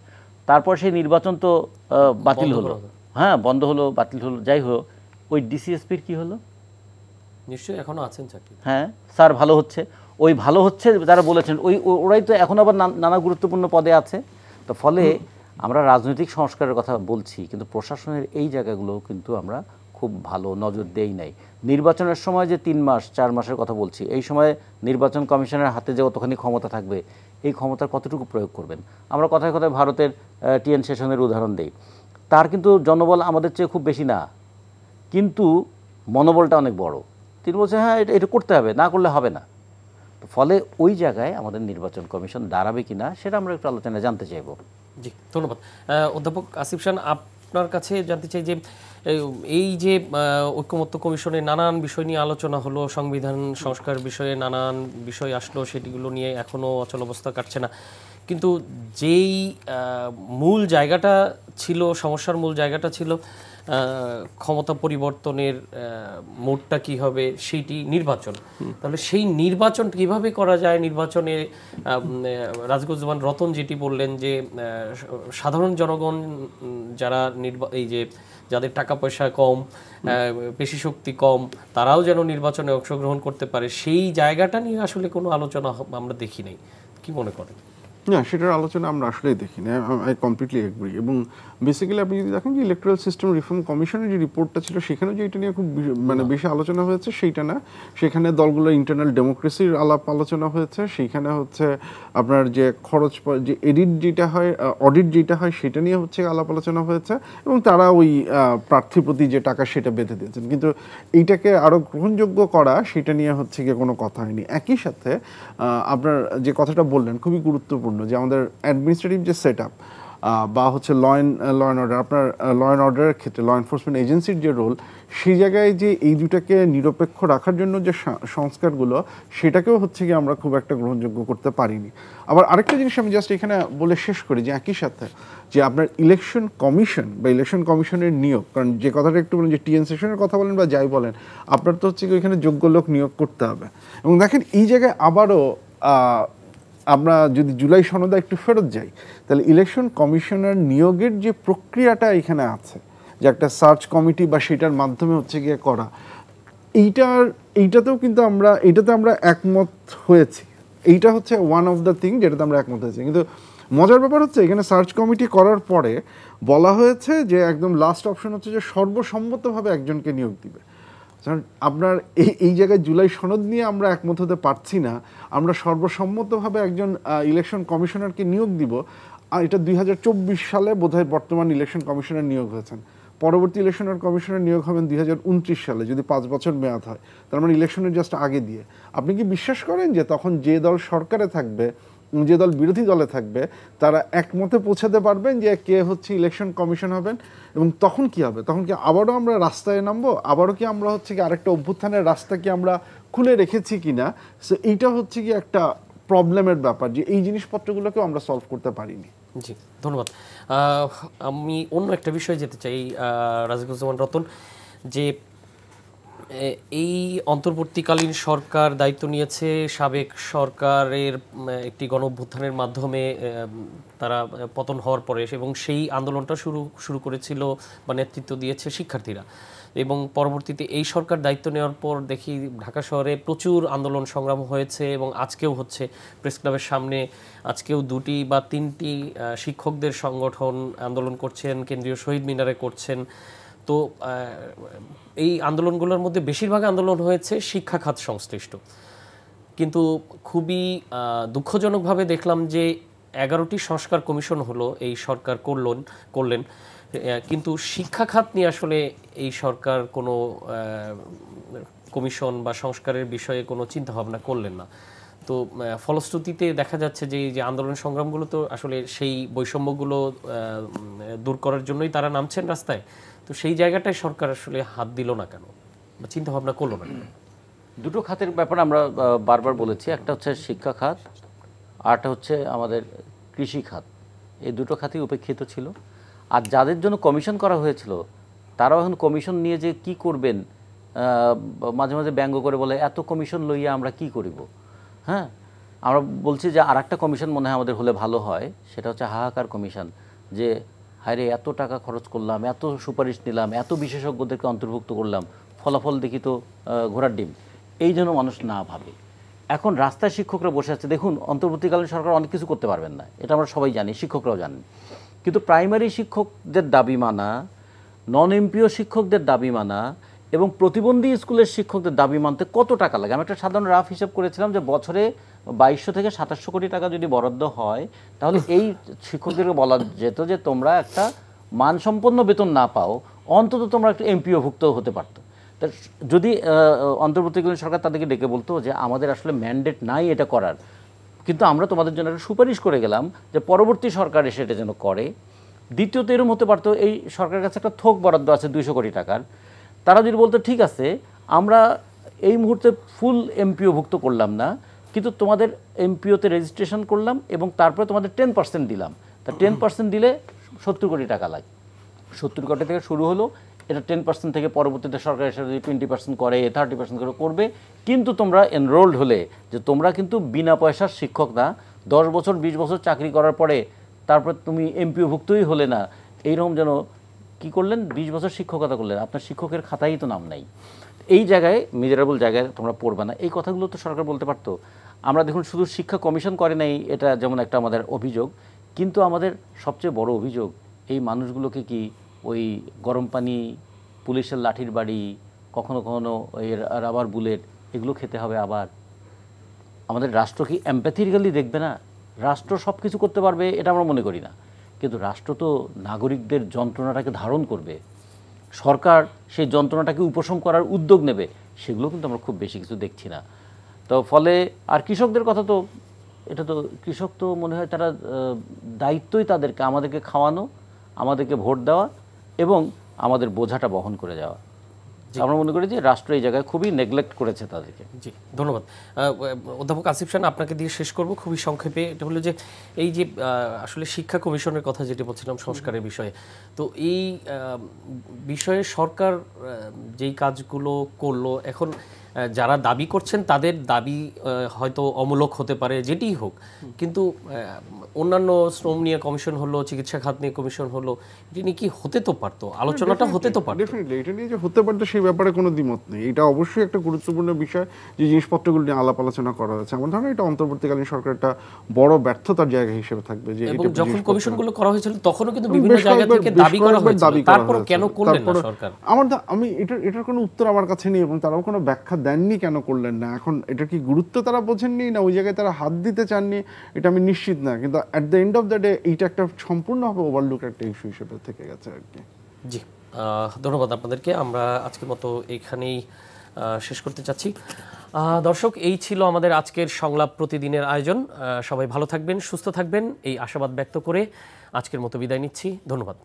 তারপর সেই নির্বাচন তো বাতিল হলো, হ্যাঁ বন্ধ হলো, বাতিল হলো, যাই হোক ওই ডিসিএসপির কি হলো? নিশ্চয়ই এখনো আছেন চাকরি। হ্যাঁ স্যার ভালো হচ্ছে, ওই ভালো হচ্ছে যারা বলেছেন ওরাই তো এখন আবার নানা গুরুত্বপূর্ণ পদে আছে। তো ফলে আমরা রাজনৈতিক সংস্কারের কথা বলছি, কিন্তু প্রশাসনের এই জায়গাগুলো কিন্তু আমরা খুব ভালো নজর দেই নাই। নির্বাচনের সময় যে 3 মাস 4 মাসের কথা বলছি, এই সময় নির্বাচন কমিশনের হাতে যে কতখানি ক্ষমতা থাকবে, এই ক্ষমতার কতটুকু প্রয়োগ করবেন। আমরা কথায় কথায় ভারতের টিএন শেষনের উদাহরণ দেই, তার কিন্তু জনবল আমাদের চেয়ে খুব বেশি না, কিন্তু মনোবলটা অনেক বড়। তিনি বলছেন হ্যাঁ এটা করতে হবে, না করলে হবে না। ফলে ওই জায়গায় আমাদের নির্বাচন কমিশন দাঁড়াবে কিনা সেটা আমরা একটু আলোচনায় জানতে চাইব। জি, ধন্যবাদ। অধ্যাপক আসিফ খান, আপনার কাছে জানতে চাই যে এই যে ঐকমত্য কমিশনে নানান বিষয় নিয়ে আলোচনা হলো, সংবিধান সংস্কার বিষয়ে নানান বিষয় আসলো, সেটিগুলো নিয়ে এখনও অচল অবস্থা কাটছে না, কিন্তু যেই মূল জায়গাটা ছিল, সমস্যার মূল জায়গাটা ছিল ক্ষমতা পরিবর্তনের মোডটা কি হবে, সেইটি নির্বাচন। তাহলে সেই নির্বাচন কিভাবে করা যায়? নির্বাচনে রাজগুজ্জামান রতন যেটি বললেন যে সাধারণ জনগণ যারা এই যে যাদের টাকা পয়সা কম, পেশি শক্তি কম, তারাও যেন নির্বাচনে অংশগ্রহণ করতে পারে, সেই জায়গাটা নিয়ে আসলে কোনো আলোচনা আমরা দেখি নাই। কি মনে করেন? না, সেটার আলোচনা আমরা আসলেই দেখি না। I completely agree. এবং বেসিক্যালি আপনি যদি দেখেন যে ইলেকট্রাল সিস্টেম রিফর্ম কমিশনের যে রিপোর্টটা ছিল, সেখানেও যে এটা নিয়ে খুব বেশি আলোচনা হয়েছে সেইটা না। সেখানে দলগুলো ইন্টারনাল ডেমোক্রেসির আলোচনা হয়েছে। সেইখানে হচ্ছে আপনার যে খরচ, যে অডিট যেটা হয় সেটা নিয়ে হচ্ছে আলোচনা হয়েছে, এবং তারা ওই প্রার্থীর প্রতি যে টাকা সেটা বেঁধে দিয়েছেন। কিন্তু এইটাকে আরও গ্রহণযোগ্য করা, সেটা নিয়ে হচ্ছে গিয়ে কোনো কথা হয়নি। একই সাথে আপনার যে কথাটা বললেন খুবই গুরুত্বপূর্ণ, যে আমাদের অ্যাডমিনিস্ট্রেটিভ যে সেট আপ বা হচ্ছে ল অ্যান্ড অর্ডার, আপনার ল অ্যান্ড অর্ডারের ক্ষেত্রে ল এনফোর্সমেন্ট এজেন্সির যে রোল, সেই জায়গায় যে এই দুটাকে নিরপেক্ষ রাখার জন্য যে সংস্কারগুলো, সেটাকেও হচ্ছে কি আমরা খুব একটা গ্রহণযোগ্য করতে পারিনি। আবার আরেকটা জিনিস আমি জাস্ট এখানে বলে শেষ করি, যে একই সাথে যে আপনার ইলেকশন কমিশন বা ইলেকশন কমিশনের নিয়োগ, কারণ যে কথাটা একটু বলেন যে টিএন সেশনের কথা বলেন বা যাই বলেন, আপনার তো হচ্ছে কি ওইখানে যোগ্য লোক নিয়োগ করতে হবে। এবং দেখেন এই জায়গায় আবারও আমরা যদি জুলাই সনদে একটু ফেরত যাই, তাহলে ইলেকশন কমিশনার নিয়োগের যে প্রক্রিয়াটা এখানে আছে, যে একটা সার্চ কমিটি বা সেটার মাধ্যমে হচ্ছে গিয়ে করা, এইটাতেও কিন্তু এটাতে আমরা একমত হয়েছি। এইটা হচ্ছে ওয়ান অফ দ্য থিং যেটাতে আমরা একমত হয়েছি। কিন্তু মজার ব্যাপার হচ্ছে এখানে সার্চ কমিটি করার পরে বলা হয়েছে যে একদম লাস্ট অপশন হচ্ছে যে সর্বসম্মতভাবে একজনকে নিয়োগ দিবে। আপনার এই জায়গায় জুলাই সনদ নিয়ে আমরা একমত হতে পারছি না, আমরা সর্বসম্মতভাবে একজন ইলেকশন কমিশনারকে নিয়োগ দিব। আর এটা 2024 সালে বোধহয় বর্তমান ইলেকশন কমিশনার নিয়োগ হয়েছেন। পরবর্তী ইলেকশনের কমিশনার নিয়োগ হবেন 2029 সালে, যদি 5 বছর মেয়াদ হয়, তার মানে ইলেকশনের জাস্ট আগে দিয়ে। আপনি কি বিশ্বাস করেন যে তখন যে দল সরকারে থাকবে, যে দল বিরোধী দলে থাকবে, তারা একমতে পৌঁছাতে পারবেন যে কে হচ্ছে ইলেকশন কমিশন হবেন? এবং তখন কি হবে? তখন কি আবারও আমরা রাস্তায় নামবো? আবারও কি আমরা হচ্ছে কি আরেকটা অভ্যুত্থানের রাস্তা কি আমরা খুলে রেখেছি কিনা? সো এইটা হচ্ছে কি একটা প্রবলেমের ব্যাপার, যে এই জিনিসপত্রগুলোকেও আমরা সলভ করতে পারিনি। জি, ধন্যবাদ। আমি অন্য একটা বিষয়ে যেতে চাই, রাজিকুজ্জামান রতন, যে এই অন্তর্বর্তীকালীন সরকার দায়িত্ব নিয়েছে সাবেক সরকারের একটি গণঅভ্যুত্থানের মাধ্যমে, তারা পতন হওয়ার পরে, এবং সেই আন্দোলনটা শুরু করেছিল বা নেতৃত্ব দিয়েছে শিক্ষার্থীরা। এবং পরবর্তীতে এই সরকার দায়িত্ব নেওয়ার পর দেখি ঢাকা শহরে প্রচুর আন্দোলন সংগ্রাম হয়েছে, এবং আজকেও হচ্ছে। প্রেস ক্লাবের সামনে আজকেও 2টি বা 3টি শিক্ষকদের সংগঠন আন্দোলন করছেন, কেন্দ্রীয় শহীদ মিনারে করছেন। তো এই আন্দোলনগুলোর মধ্যে বেশিরভাগ আন্দোলন হয়েছে শিক্ষা খাত সংশ্লিষ্ট। কিন্তু খুবই দুঃখজনকভাবে দেখলাম যে 11টি সংস্কার কমিশন হলো এই সরকার করলেন, কিন্তু শিক্ষা খাত নিয়ে আসলে এই সরকার কোনো কমিশন বা সংস্কারের বিষয়ে কোনো চিন্তাভাবনা করলেন না। তো ফলশ্রুতিতে দেখা যাচ্ছে যে এই যে আন্দোলন সংগ্রামগুলো তো আসলে সেই বৈষম্যগুলো দূর করার জন্যই তারা নামছেন রাস্তায়। তো সেই জায়গাটায় সরকার আসলে হাত দিল না কেন, বা চিন্তা ভাবনা করলো না কেন? দুটো খাতের ব্যাপারে আমরা বারবার বলেছি, একটা হচ্ছে শিক্ষা খাত, আরটা হচ্ছে আমাদের কৃষি খাত। এই দুটো খাতই উপেক্ষিত ছিল। আর যাদের জন্য কমিশন করা হয়েছিল, তারাও এখন কমিশন নিয়ে যে কি করবেন, মাঝে মাঝে ব্যঙ্গ করে বলে এত কমিশন লইয়া আমরা কি করিব। হ্যাঁ, আমরা বলছি যে আর একটা কমিশন মনে হয় আমাদের হলে ভালো হয়, সেটা হচ্ছে হাহাকার কমিশন। যে হায়রে এত টাকা খরচ করলাম, এত সুপারিশ নিলাম, এত বিশেষজ্ঞদেরকে অন্তর্ভুক্ত করলাম, ফলাফল দেখি তো ঘোড়ার ডিম। এই জন্য মানুষ না ভাবে। এখন রাস্তায় শিক্ষকরা বসে আছে। দেখুন, অন্তর্বর্তীকালীন সরকার অনেক কিছু করতে পারবেন না, এটা আমরা সবাই জানি, শিক্ষকরাও জানেন। কিন্তু প্রাইমারি শিক্ষকদের দাবি মানা, নন এমপিও শিক্ষকদের দাবি মানা এবং প্রতিবন্ধী স্কুলের শিক্ষকদের দাবি মানতে কত টাকা লাগে? আমি একটা সাধারণ রাফ হিসাব করেছিলাম যে বছরে 2200 থেকে 2700 কোটি টাকা যদি বরাদ্দ হয়, তাহলে এই শিক্ষকদেরকে বলা যেত যে তোমরা একটা মানসম্পন্ন বেতন না পাও, অন্তত তোমরা একটা এমপিওভুক্ত হতে পারতো। তা যদি অন্তর্বর্তীকালীন সরকার তাদেরকে ডেকে বলতো যে আমাদের আসলে ম্যান্ডেট নাই এটা করার, কিন্তু আমরা তোমাদের জন্য একটা সুপারিশ করে গেলাম যে পরবর্তী সরকার এসে এটা যেন করে। দ্বিতীয়ত এরকম হতে পারতো, এই সরকারের কাছে একটা থোক বরাদ্দ আছে 200 কোটি টাকার, তারা যদি বলতো ঠিক আছে আমরা এই মুহূর্তে ফুল এমপিওভুক্ত করলাম না, কিন্তু তোমাদের এমপিওতে রেজিস্ট্রেশন করলাম এবং তারপরে তোমাদের 10% দিলাম, তা 10% দিলে 70 কোটি টাকা লাগে। 70 কোটি থেকে শুরু হলো, এটা 10% থেকে পরবর্তীতে সরকার এসে যদি 20% করে, 30% করে করবে, কিন্তু তোমরা এনরোলড হলে যে তোমরা কিন্তু বিনা পয়সার শিক্ষক না, 10 বছর 20 বছর চাকরি করার পরে তারপর তুমি এমপিওভুক্তই হলে না, এইরকম যেন কি করলেন, 20 বছর শিক্ষকতা করলেন, আপনার শিক্ষকের খাতায় তো নাম নাই, এই জায়গায় মিজারেবল জায়গায় তোমরা পড়বে না, এই কথাগুলো তো সরকার বলতে পারতো। আমরা দেখুন শুধু শিক্ষা কমিশন করে নাই, এটা যেমন একটা আমাদের অভিযোগ, কিন্তু আমাদের সবচেয়ে বড় অভিযোগ এই মানুষগুলোকে কি ওই গরম পানি, পুলিশের লাঠির বাড়ি, কখনো কখনো ওই রাবার বুলেট এগুলো খেতে হবে আবার? আমাদের রাষ্ট্র কি এমপ্যাথিক্যালি দেখবে না? রাষ্ট্র সব কিছু করতে পারবে এটা আমরা মনে করি না, কিন্তু রাষ্ট্র তো নাগরিকদের যন্ত্রণাটাকে ধারণ করবে, সরকার সেই যন্ত্রণাটাকে উপশম করার উদ্যোগ নেবে, সেগুলো কিন্তু আমরা খুব বেশি কিছু দেখছি না। তো ফলে আর কৃষকদের কথা তো, এটা তো কৃষক তো মনে হয় তারা দায়িত্বই তাদেরকে, আমাদেরকে খাওয়ানো, আমাদেরকে ভোট দেওয়া এবং আমাদের বোঝাটা বহন করে যাওয়া। আমরা মনে করি যে রাষ্ট্র এই জায়গায় খুবই নেগলেক্ট করেছে তাদেরকে। জি, ধন্যবাদ। অধ্যাপক আসিফ খান, আপনাকে দিয়ে শেষ করব খুবই সংক্ষেপে। এটা হলো যে এই যে আসলে শিক্ষা কমিশনের কথা যেটা বলছিলাম সংস্কারের বিষয়ে, তো এই বিষয়ে সরকার যেই কাজগুলো করলো, এখন যারা দাবি করছেন তাদের দাবি হয়তো অমূলক হতে পারে, যেটিই হোক, কিন্তু অন্যান্য শ্রম নিয়ে কমিশন হলো, চিকিৎসা খাত নিয়ে কমিশন হলো, এটি নিয়ে কি হতে তো পারতো, আলোচনাটা হতে তো পারতো। ডেফিনেটলি এটা নিয়ে যে হতে পারতো সেই ব্যাপারে কোনো দ্বিমত নেই, এটা অবশ্যই একটা গুরুত্বপূর্ণ বিষয় যে জিনিসপত্রগুলো নিয়ে আলাপ আলোচনা করা যাচ্ছে। আমার ধারণা এটা অন্তর্বর্তীকালীন সরকার একটা বড় ব্যর্থতার জায়গা হিসেবে থাকবে। যে এবং যখন কমিশনগুলো করা হয়েছিল তখনও কিন্তু বিভিন্ন জায়গা থেকে দাবি করা হয়েছিল, তারপর কেন করলেন না সরকার? আমি এটার কোনো উত্তর আমার কাছে নেই এবং তারাও কোনো ব্যাখ্যা দেননি কেন করলেন না। এখন এটা কি গুরুত্ব তারা বোঝেননি না ওই জায়গায় তারা হাত দিতে চাননি, এটা আমি নিশ্চিত না, কিন্তু at the end of the day এইটা একটা সম্পূর্ণভাবে ওভারলুক একটা ইস্যু হিসেবে থেকে গেছে আর কি। জি, ধন্যবাদ আপনাদেরকে। আমরা আজকের মতো এইখানেই শেষ করতে চাচ্ছি। দর্শক, এই ছিল আমাদের আজকের সংলাপ প্রতিদিনের আয়োজন। সবাই ভালো থাকবেন, সুস্থ থাকবেন, এই আশাবাদ ব্যক্ত করে আজকের মতো বিদায় নিচ্ছি। ধন্যবাদ।